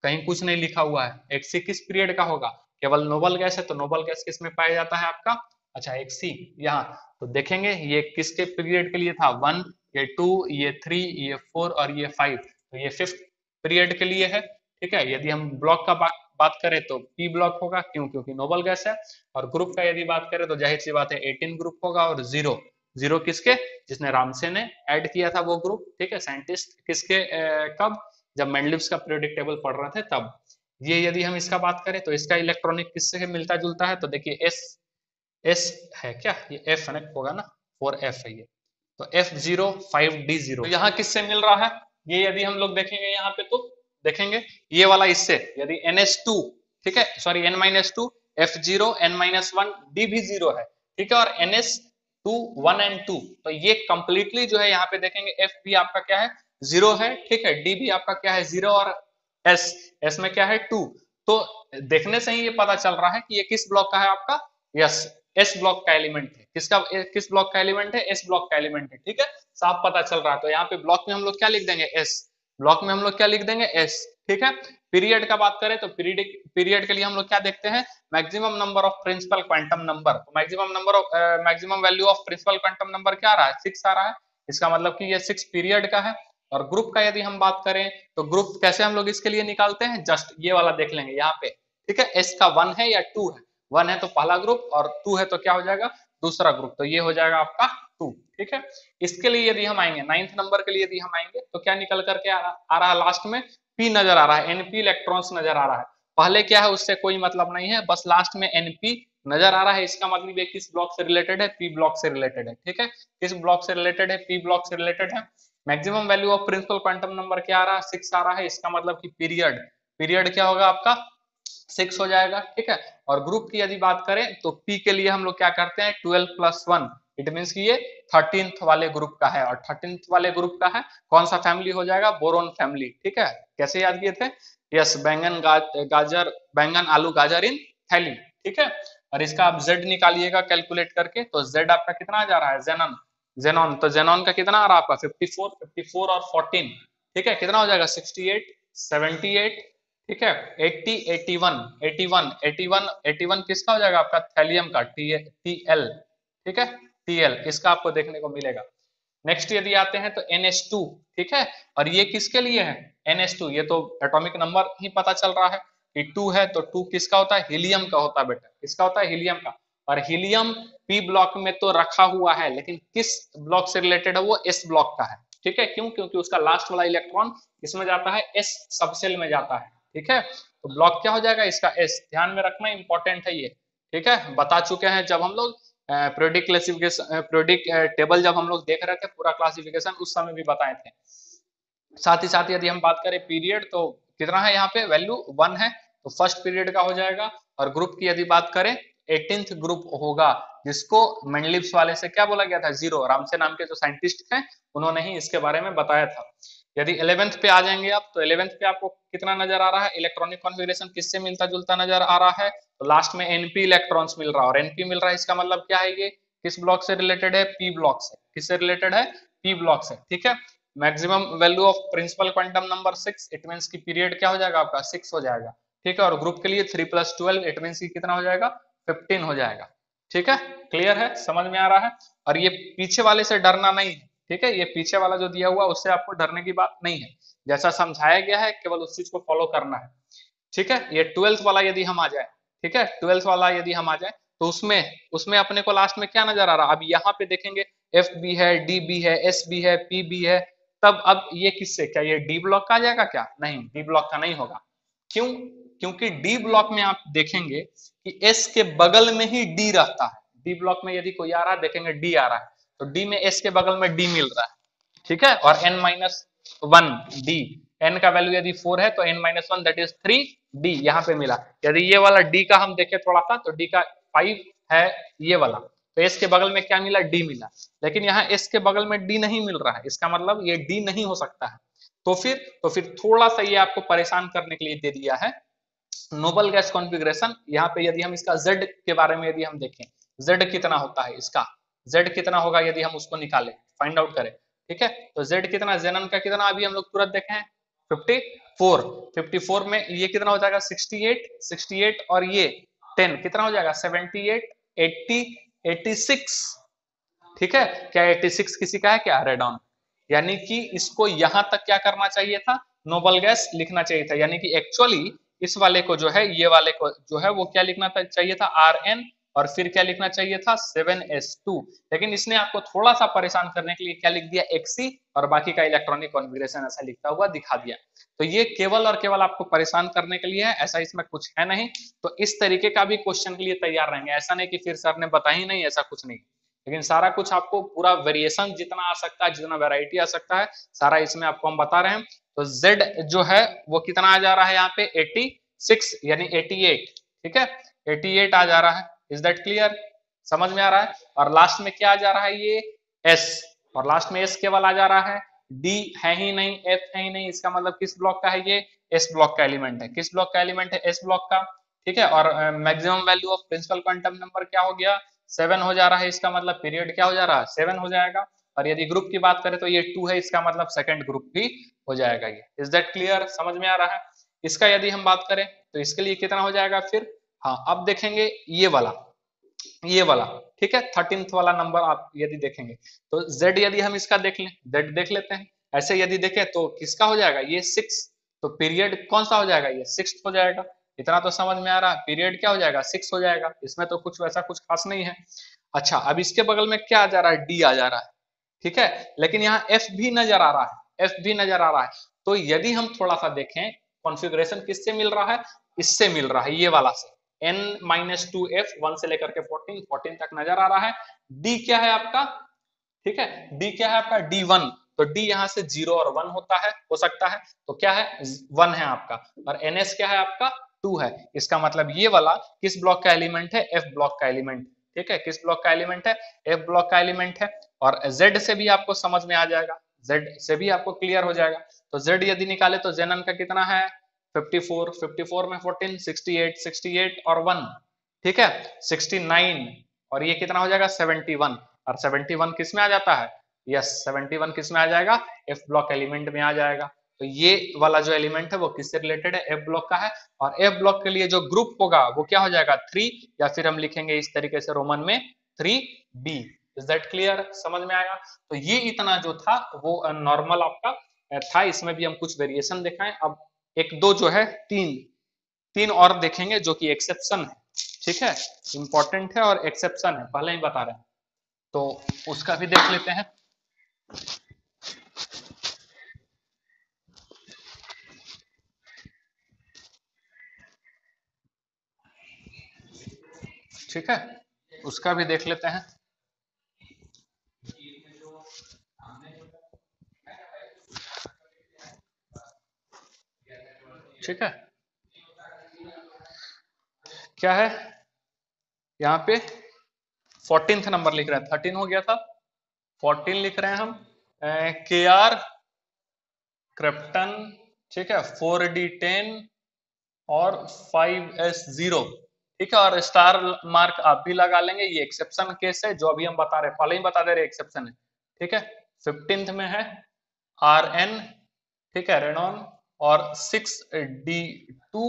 कहीं कुछ नहीं लिखा हुआ है, Xc किस पीरियड का होगा, केवल नोबल गैस है, तो नोबल गैस किस में पाया जाता है आपका, अच्छा Xc यहाँ, तो देखेंगे ये किसके पीरियड के लिए था, 1, ये 2, ये 3, ये 4 और ये 5, तो ये 5th पीरियड के लिए है। ठीक है, यदि हम ब्लॉक का बात करें तो पी ब्लॉक होगा, क्यों, क्योंकि नोबल गैस है। और ग्रुप का यदि बात करें तो जाहिर सी बात है 18 ग्रुप होगा, और जीरो, जीरो किसके, जिसने रामसे ने ऐड किया था वो ग्रुप। ठीक है, साइंटिस्ट किसके कब, जब मेंडलिव्स का पीरियोडिक टेबल पढ़ रहे थे तब। ये यदि हम इसका बात करें तो इसका इलेक्ट्रॉनिक किससे मिलता जुलता है, तो देखिए एस है क्या, ये एफ होगा ना, 4f है ये, तो F0 5D0, तो यहाँ किससे मिल रहा है, ये यदि हम लोग देखेंगे यहाँ पे तो देखेंगे ये वाला इससे, यदि NH2, ठीक है, sorry N-2 F0 N-1 D भी 0 है। ठीक है, और NH2 1 and 2, तो ये कंप्लीटली जो है यहाँ पे देखेंगे F भी आपका क्या है, 0 है। ठीक है, D भी आपका क्या है, 0, और S में क्या है, 2। तो देखने से ही ये पता चल रहा है कि ये किस ब्लॉक का है आपका, यस, एस ब्लॉक का एलिमेंट है। किसका, किस ब्लॉक का एलिमेंट है, एस ब्लॉक का एलिमेंट है। ठीक है, साफ पता चल रहा है। तो यहाँ पे ब्लॉक में हम लोग क्या लिख देंगे, एस, ब्लॉक में हम लोग क्या लिख देंगे, एस। ठीक है, पीरियड का बात करें तो पीरियड के लिए हम लोग क्या देखते हैं, maximum number of principal quantum number. Maximum value of principal quantum number क्या आ रहा है, 6 आ रहा है, इसका मतलब कि ये 6 पीरियड का है। और ग्रुप का यदि हम बात करें तो ग्रुप कैसे हम लोग इसके लिए निकालते हैं, जस्ट ये वाला देख लेंगे यहाँ पे। ठीक है, एस का 1 है या 2 है, 1 है तो पहला ग्रुप, और 2 है तो क्या हो जाएगा, दूसरा ग्रुप, तो ये हो जाएगा आपका 2। ठीक है, इसके लिए यदि हम आएंगे 9th नंबर के लिए यदि हम आएंगे तो क्या निकल करके आ रहा है, लास्ट में पी नजर आ रहा है, एनपी इलेक्ट्रॉन्स नजर आ रहा है। पहले क्या है उससे कोई मतलब नहीं है, बस लास्ट में एनपी नजर आ रहा है, इसका मतलब ये किस ब्लॉक से रिलेटेड है, पी ब्लॉक से रिलेटेड है। ठीक है, किस ब्लॉक से रिलेटेड है, पी ब्लॉक से रिलेटेड है। Maximum value of principal quantum number क्या आ रहा है, 6 आ रहा है, इसका मतलब कि पीरियड क्या होगा आपका, 6 हो जाएगा। ठीक है, और ग्रुप की यदि बात करें तो पी के लिए हम लोग क्या करते हैं, 12 + 1, इट मीन कि ये 13th वाले ग्रुप का है, और 13th वाले ग्रुप का है, कौन सा फैमिली हो जाएगा, बोरोन फैमिली। ठीक है, कैसे याद किए थे, यस, बैंगन आलू गाजर इन थैली। ठीक है, और इसका आप जेड निकालिएगा कैलकुलेट करके, तो जेड आपका कितना आ जा रहा है, जेनॉन, तो जेनॉन का कितना आ रहा है आपका 54 और 14। ठीक है, कितना हो जाएगा, 68 78। ठीक है, 80 81 81 81 81 किसका हो जाएगा आपका, थैलियम का, टीएल। ठीक है, टीएल इसका आपको देखने को मिलेगा। नेक्स्ट यदि आते हैं तो NH2। ठीक है, और ये किसके लिए है, NH2, ये तो एटॉमिक नंबर ही पता चल रहा है कि 2 है, तो 2 किसका होता है, हीलियम का होता है बेटा, किसका होता है, हीलियम का। और हीलियम पी ब्लॉक में तो रखा हुआ है, लेकिन किस ब्लॉक से रिलेटेड है, वो एस ब्लॉक का है। ठीक है, क्यों, क्योंकि उसका लास्ट वाला इलेक्ट्रॉन किसमें जाता है, एस सबसेल में जाता है। ठीक है, तो ब्लॉक क्या हो जाएगा इसका, एस, ध्यान में रखना इंपॉर्टेंट है ये। ठीक है, बता चुके हैं जब हम लोग पीरियोडिक क्लासिफिकेशन, पीरियोडिक टेबल जब हम लोग देख रहे थे पूरा क्लासिफिकेशन, उस समय भी बताए थे। साथ ही साथ यदि हम बात करें पीरियड, तो कितना है यहाँ पे, वैल्यू 1 है, तो फर्स्ट पीरियड का हो जाएगा। और ग्रुप की यदि बात करें 18th ग्रुप होगा, जिसको मेंडलिव्स वाले से क्या बोला गया था, 0, रामसे नाम के जो साइंटिस्ट हैं उन्होंने ही इसके बारे में बताया था। यदि 11th पे आ जाएंगे आप, तो 11th पे आपको कितना नजर आ रहा है, इलेक्ट्रॉनिक कॉन्फ़िगरेशन किससे मिलता जुलता नजर आ रहा है, तो लास्ट में एनपी इलेक्ट्रॉन्स मिल रहा है, और एनपी मिल रहा है, इसका मतलब क्या है, ये किस ब्लॉक से रिलेटेड है, पी ब्लॉक से। किससे रिलेटेड है, पी ब्लॉक से। ठीक है, maximum value of principal quantum number 6, it means की पीरियड क्या हो जाएगा आपका, 6 हो जाएगा। ठीक है, और ग्रुप के लिए 3 + 12, इट मींस की कितना हो जाएगा, 15 हो जाएगा। ठीक है, क्लियर है, समझ में आ रहा है। और ये पीछे वाले से डरना नहीं है। ठीक है, ये पीछे वाला जो दिया हुआ उससे आपको डरने की बात नहीं है, जैसा समझाया गया है केवल उस चीज को फॉलो करना है। ठीक है, ये 12th वाला यदि हम आ जाए, ठीक है, 12th वाला यदि हम आ जाए तो उसमें उसमें अपने को लास्ट में क्या नजर आ रहा है, अब यहाँ पे देखेंगे एफ भी है, डी भी है, एस भी है, पी भी है, तब अब ये किससे, क्या ये डी ब्लॉक का आ जाएगा क्या, नहीं, डी ब्लॉक का नहीं होगा। क्यों, क्योंकि डी ब्लॉक में आप देखेंगे कि एस के बगल में ही डी रहता है, डी ब्लॉक में यदि कोई आ रहा है, देखेंगे डी आ रहा है, तो डी में एस के बगल में डी मिल रहा है, ठीक है, और n minus one D, n का वैल्यू यदि 4 है तो n minus one that is 3 D यहाँ पे मिला। यदि ये वाला d का हम देखें थोड़ा सा, तो d का 5 है ये वाला, तो s के बगल में क्या मिला, d मिला, लेकिन यहाँ s के बगल में d नहीं मिल रहा है, इसका मतलब ये d नहीं हो सकता है। तो फिर थोड़ा सा ये आपको परेशान करने के लिए दे दिया है नोबल गैस कॉन्फ़िगरेशन। यहाँ पे यदि हम इसका z के बारे में यदि हम देखें, z कितना होता है इसका, z कितना होगा यदि हम उसको निकालें, फाइंड आउट करें, ठीक है, तो z कितना, जेनन का कितना अभी हम लोग तुरंत देखें 54, 54 में ये कितना हो जाएगा 68, 68 और ये 10 कितना हो जाएगा 78, 80, 86, ठीक है, क्या 86 किसी का है क्या, रेड ऑन, यानी कि इसको यहां तक क्या करना चाहिए था, नोबल गैस लिखना चाहिए था, यानी कि एक्चुअली इस वाले को जो है, ये वाले को जो है वो क्या लिखना चाहिए था Rn, और फिर क्या लिखना चाहिए था 7s2, लेकिन इसने आपको थोड़ा सा परेशान करने के लिए क्या लिख दिया Xc और बाकी का इलेक्ट्रॉनिक कॉन्फ़िगरेशन ऐसा लिखता हुआ दिखा दिया। तो ये केवल और केवल आपको परेशान करने के लिए है, ऐसा इसमें कुछ है नहीं। तो इस तरीके का भी क्वेश्चन के लिए तैयार रहेंगे, ऐसा नहीं कि फिर सर ने बताया ही नहीं, ऐसा कुछ नहीं, लेकिन सारा कुछ आपको पूरा वेरिएशन जितना आ सकता है, जितना वैरायटी आ सकता है, सारा इसमें आपको हम बता रहे हैं। तो Z जो है वो कितना आ जा रहा है यहाँ पे 86 यानी 88, ठीक है, 88 आ जा रहा है, इज दैट क्लियर, समझ में आ रहा है। और लास्ट में क्या आ जा रहा है, ये S, और लास्ट में S केवल आ जा रहा है, D है ही नहीं, F है ही नहीं, इसका मतलब किस ब्लॉक का है, ये S ब्लॉक का एलिमेंट है, किस ब्लॉक का एलिमेंट है, S ब्लॉक का, ठीक है। और maximum value of principal quantum number क्या हो गया 7 हो जा रहा है, इसका मतलब पीरियड क्या हो जा रहा है 7 हो जाएगा। और यदि ग्रुप की बात करें तो ये 2 है, इसका मतलब सेकंड ग्रुप भी हो जाएगा ये, इज दैट क्लियर, समझ में आ रहा है। इसका यदि हम बात करें तो इसके लिए कितना हो जाएगा फिर, हाँ अब देखेंगे ये वाला, ये वाला, ठीक है, 13th वाला नंबर आप यदि देखेंगे तो Z यदि हम इसका देख लें, Z देख लेते हैं, ऐसे यदि देखें तो किसका हो जाएगा ये 6, तो पीरियड कौन सा हो जाएगा ये 6 हो जाएगा, इतना तो समझ में आ रहा है, पीरियड क्या हो जाएगा 6 हो जाएगा, इसमें तो कुछ वैसा कुछ खास नहीं है। अच्छा अब इसके बगल में क्या आ जा रहा है, D आ जा रहा है, ठीक है, लेकिन यहाँ F भी नजर आ रहा है, F भी नजर आ रहा है। तो यदि हम थोड़ा सा देखें कॉन्फ़िगरेशन किससे मिल रहा है, इससे मिल रहा है, ये वाला से, n-2f 1 से लेकर के 14 तक नजर आ रहा है। D क्या है आपका, ठीक है, D क्या है आपका D1, तो D यहाँ से 0 और 1 होता है, हो सकता है, तो क्या है 1 है आपका, और NS क्या है आपका 2 है, इसका मतलब ये वाला किस ब्लॉक का एलिमेंट है, F ब्लॉक का एलिमेंट, ठीक है, किस ब्लॉक का एलिमेंट है, F ब्लॉक का एलिमेंट है। और Z से भी आपको समझ में आ जाएगा, Z से भी आपको क्लियर हो जाएगा। तो Z यदि निकाले तो जेनन का कितना है 54, 54 में 14, 68, 68 और 1, ठीक है 69, और ये कितना हो जाएगा 71, और 71 किस में आ जाता है, यस 71 किस में आ जाएगा, F ब्लॉक एलिमेंट में आ जाएगा। तो ये वाला जो एलिमेंट है वो किससे रिलेटेड है, F ब्लॉक का है, और F ब्लॉक के लिए जो ग्रुप होगा वो क्या हो जाएगा 3, या फिर हम लिखेंगे इस तरीके से रोमन में 3B, इज दैट क्लियर, समझ में आएगा। तो ये इतना जो था वो नॉर्मल आपका था, इसमें भी हम कुछ वेरिएशन दिखाएं। अब एक दो जो है तीन और देखेंगे जो कि एक्सेप्शन है, ठीक है, इंपॉर्टेंट है और एक्सेप्शन है, पहले ही बता रहे हैं, तो उसका भी देख लेते हैं। ठीक है, उसका भी देख लेते हैं। ठीक है, क्या है यहाँ पे 14th नंबर लिख रहे हैं, 13 हो गया था, 14 लिख रहे हैं हम, KR क्रिप्टन, ठीक है 4D10 और 5S0, ठीक है, और स्टार मार्क आप भी लगा लेंगे, ये एक्सेप्शन केस है जो अभी हम बता रहे हैं, पहले ही बता दे रहे एक्सेप्शन है, ठीक है। 15th में है RN, ठीक है रेनॉन, और 6D2,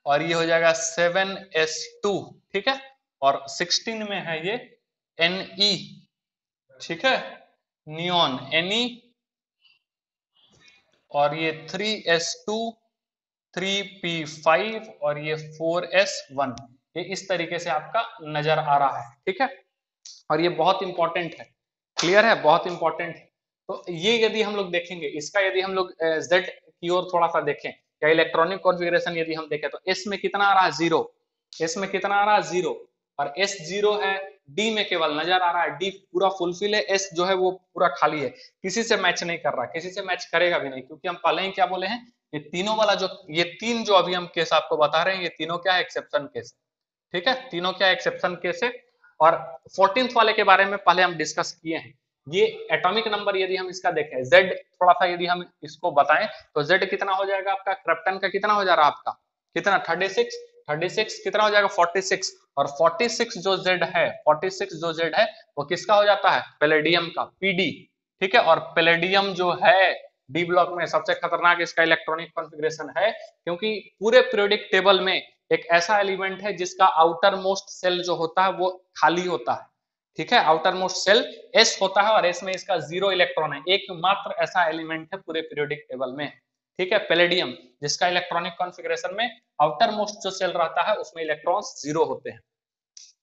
और ये हो जाएगा 7S2, ठीक है, और 16 में है ये Ne, ठीक है, नियॉन Ne, और ये 3S2, 3P5 और ये 4S1, ये इस तरीके से आपका नजर आ रहा है, ठीक है, और ये बहुत इंपॉर्टेंट है, क्लियर है, बहुत इंपॉर्टेंट है। तो ये यदि हम लोग देखेंगे, इसका यदि हम लोग Z की ओर थोड़ा सा देखें, या इलेक्ट्रॉनिक कॉन्फ़िगरेशन यदि हम देखें तो S में कितना आ रहा है 0, S में कितना आ रहा है 0, और S 0 है, डी में केवल नजर आ रहा है, डी पूरा फुलफिल है, एस जो है वो पूरा खाली है, किसी से मैच नहीं कर रहा, किसी से मैच करेगा भी नहीं, क्योंकि हम पहले ही क्या बोले हैं, ये तीनों वाला जो ये तीन जो अभी हम केस आपको बता रहे हैं, ये तीनों क्या है, एक्सेप्शन केस। ठीक है, तीनों क्या एक्सेप्शन केस है। और 14th वाले के बारे में पहले हम डिस्कस किए हैं। ये एटॉमिक नंबर यदि हम इसका देखें, Z थोड़ा सा यदि हम इसको बताएं तो Z कितना हो जाएगा आपका, क्रिप्टन का कितना हो जा रहा है आपका, कितना 36, 36 कितना हो जाएगा 46, और 46 जो Z है, 46 जो Z है वो किसका हो जाता है, पैलेडियम का, PD। ठीक है, और पैलेडियम जो है डी ब्लॉक में सबसे खतरनाक इसका इलेक्ट्रॉनिक कॉन्फ़िगरेशन है, क्योंकि पूरे पीरियोडिक टेबल में एक ऐसा एलिमेंट है जिसका आउटर मोस्ट सेल जो होता है वो खाली होता है। ठीक है, आउटर मोस्ट सेल S होता है और S में इसका 0 इलेक्ट्रॉन है, एकमात्र ऐसा एलिमेंट है पूरे पीरियोडिक टेबल में। ठीक है, पैलेडियम, जिसका इलेक्ट्रॉनिक कॉन्फ़िगरेशन में आउटर मोस्ट जो सेल रहता है उसमें इलेक्ट्रॉन्स 0 होते हैं।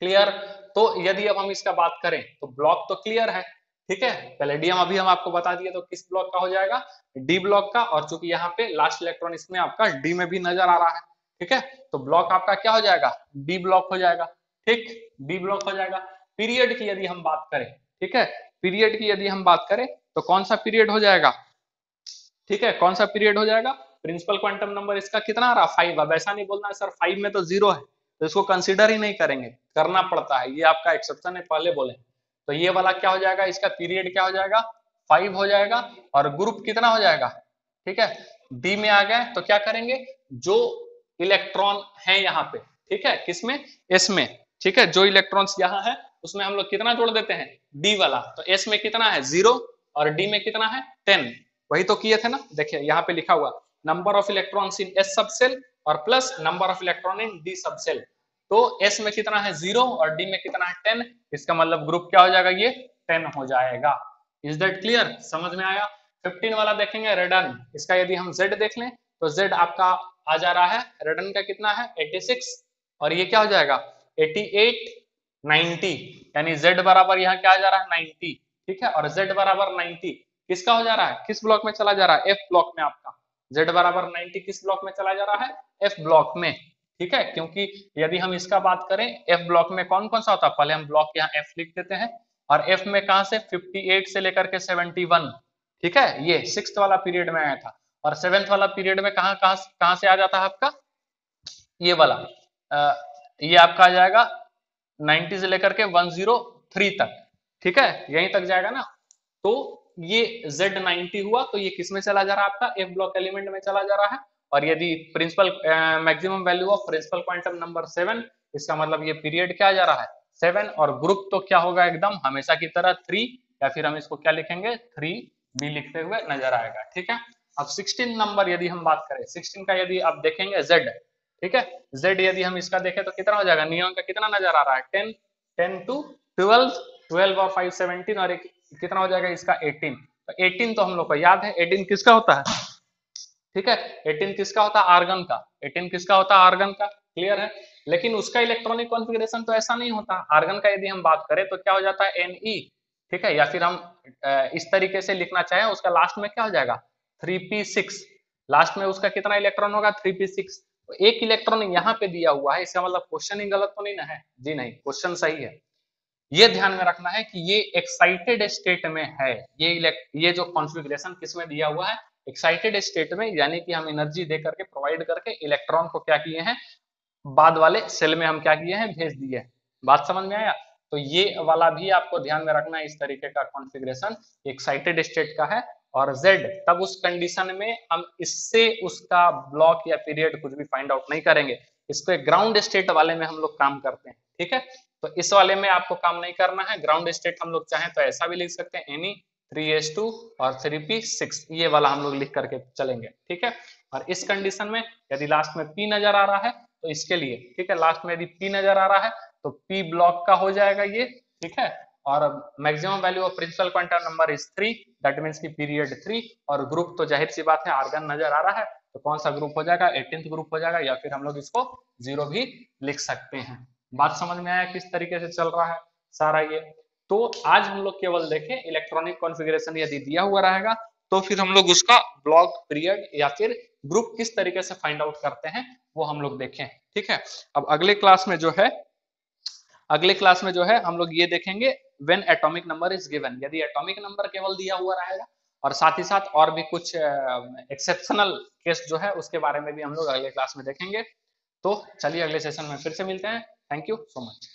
क्लियर। तो यदि अब हम इसका बात करें तो ब्लॉक तो क्लियर है। ठीक है, पैलेडियम अभी हम आपको बता दिए, तो किस ब्लॉक का हो जाएगा, डी ब्लॉक का, और चूंकि यहाँ पे लास्ट इलेक्ट्रॉन इसमें आपका डी में भी नजर आ रहा है। ठीक है, तो ब्लॉक आपका क्या हो जाएगा, डी ब्लॉक हो जाएगा। ठीक, डी ब्लॉक हो जाएगा। पीरियड की यदि हम बात करें, ठीक है, पीरियड की यदि हम बात करें तो कौन सा पीरियड हो जाएगा, ठीक है, कौन सा पीरियड हो जाएगा, प्रिंसिपल क्वांटम नंबर इसका कितना आ रहा, 5। अब ऐसा नहीं बोलना है सर 5 में तो 0 है तो इसको कंसीडर ही नहीं करेंगे, करना पड़ता है, ये आपका एक्सेप्शन है, पहले बोले। तो ये वाला क्या हो जाएगा, इसका पीरियड क्या हो जाएगा, 5 हो जाएगा, और ग्रुप कितना हो जाएगा, ठीक है, डी में आ गए तो क्या करेंगे, जो इलेक्ट्रॉन है यहाँ पे, ठीक है, किसमें, एस में, ठीक है, जो इलेक्ट्रॉन्स यहाँ है उसमें हम लोग कितना जोड़ देते हैं, डी वाला, तो एस में कितना है 0 और डी में कितना है 10, वही तो किए थे ना, देखिए यहाँ पे लिखा हुआ number of electrons in S सब सेल और plus number of electron in D सब सेल। तो एस में कितना है 0 और डी में कितना है 10, इसका मतलब ग्रुप क्या हो जाएगा, ये 10 हो जाएगा। इज दैट क्लियर, समझ में आया। 15 वाला देखेंगे रेडन, इसका यदि हम जेड देख लें तो जेड आपका आ जा रहा है, रेडन का कितना है 86, और ये क्या हो जाएगा 88, 90, यानी जेड बराबर यहाँ क्या आ जा रहा है 90। ठीक है, और जेड बराबर 90 किसका हो जा रहा है, किस ब्लॉक में चला जा रहा है, एफ ब्लॉक में आपका। जेड बराबर 90 किस ब्लॉक में चला जा रहा है, एफ ब्लॉक में। ठीक है, क्योंकि यदि हम इसका बात करें एफ ब्लॉक में कौन कौन सा होता है, पहले हम ब्लॉक यहाँ एफ लिख देते हैं, और एफ में कहां से 58 से लेकर के 71, ठीक है, ये 6th वाला पीरियड में आया था, और 7th वाला पीरियड में कहां से आ जाता है आपका, ये वाला ये आपका आ जाएगा 90 से लेकर के 103 तक, ठीक है, यहीं तक जाएगा ना। तो ये Z90 हुआ तो ये किस में चला जा रहा है आपका, एफ ब्लॉक एलिमेंट में चला जा रहा है। और यदि principal maximum value of principal quantum number 7, इसका मतलब ये पीरियड क्या जा रहा है 7, और ग्रुप तो क्या होगा एकदम हमेशा की तरह 3, या फिर हम इसको क्या लिखेंगे 3b लिखते हुए नजर आएगा। ठीक है, अब 16 नंबर यदि हम बात करें, 16 का यदि आप देखेंगे Z, ठीक है, Z यदि हम इसका देखें तो कितना हो जाएगा, नियॉन का कितना नजर आ रहा है 10, 10 to 12, 12 और 5 17, और एक कितना हो जाएगा इसका 18। तो 18 तो हम लोग को याद है 18 किसका होता है, ठीक है, 18 किसका होता है, आर्गन का, 18 किसका होता है, आर्गन का, क्लियर है। लेकिन उसका इलेक्ट्रॉनिक कॉन्फ़िगरेशन तो ऐसा नहीं होता, आर्गन का यदि हम बात करें तो क्या हो जाता है Ne, ठीक है, या फिर हम इस तरीके से लिखना चाहें उसका लास्ट में क्या हो जाएगा 3p6, लास्ट में उसका कितना इलेक्ट्रॉन होगा 3p6। तो एक इलेक्ट्रॉन यहाँ पे दिया हुआ है, इसका मतलब क्वेश्चन ही गलत तो नहीं ना है, जी नहीं, क्वेश्चन सही है। ये ध्यान में रखना है कि ये एक्साइटेड स्टेट में है, ये जो कॉन्फ़िगरेशन किसमें दिया हुआ है, एक्साइटेड स्टेट में, यानी कि हम एनर्जी दे करके प्रोवाइड करके इलेक्ट्रॉन को क्या किए हैं, बाद वाले सेल में हम क्या किए हैं, भेज दिए हैं। बात समझ में आया। तो ये वाला भी आपको ध्यान में रखना है, इस तरीके का कॉन्फ़िगरेशन एक्साइटेड स्टेट का है। और Z तब उस कंडीशन में हम इससे उसका ब्लॉक या पीरियड कुछ भी फाइंड आउट नहीं करेंगे, इसको एक ग्राउंड स्टेट वाले में हम लोग काम करते हैं। ठीक है, तो इस वाले में आपको काम नहीं करना है, ग्राउंड स्टेट हम लोग चाहें तो ऐसा भी लिख सकते हैं Ni 3s2 और 3p6, ये वाला हम लोग लिख करके चलेंगे। ठीक है, और इस कंडीशन में यदि लास्ट में P नजर आ रहा है तो इसके लिए, ठीक है, लास्ट में यदि P नजर आ रहा है तो P ब्लॉक का हो जाएगा ये, ठीक है, और maximum value of principal quantum number is 3, that means की पीरियड 3, और ग्रुप तो जाहिर सी बात है आर्गन नजर आ रहा है तो कौन सा ग्रुप हो जाएगा 18th ग्रुप हो जाएगा, या फिर हम लोग इसको 0 भी लिख सकते हैं। बात समझ में आया किस तरीके से चल रहा है सारा ये। तो आज हम लोग केवल देखें इलेक्ट्रॉनिक कॉन्फ़िगरेशन यदि दिया हुआ रहेगा तो फिर हम लोग उसका ब्लॉक, पीरियड या फिर ग्रुप किस तरीके से फाइंड आउट करते हैं वो हम लोग देखें। ठीक है, अब अगले क्लास में जो है अगले क्लास में जो है हम लोग ये देखेंगे when atomic number is given, यदि एटॉमिक नंबर केवल दिया हुआ रहेगा, और साथ ही साथ और भी कुछ एक्सेप्शनल केस जो है उसके बारे में भी हम लोग अगले क्लास में देखेंगे। तो चलिए अगले सेशन में फिर से मिलते हैं। Thank you so much.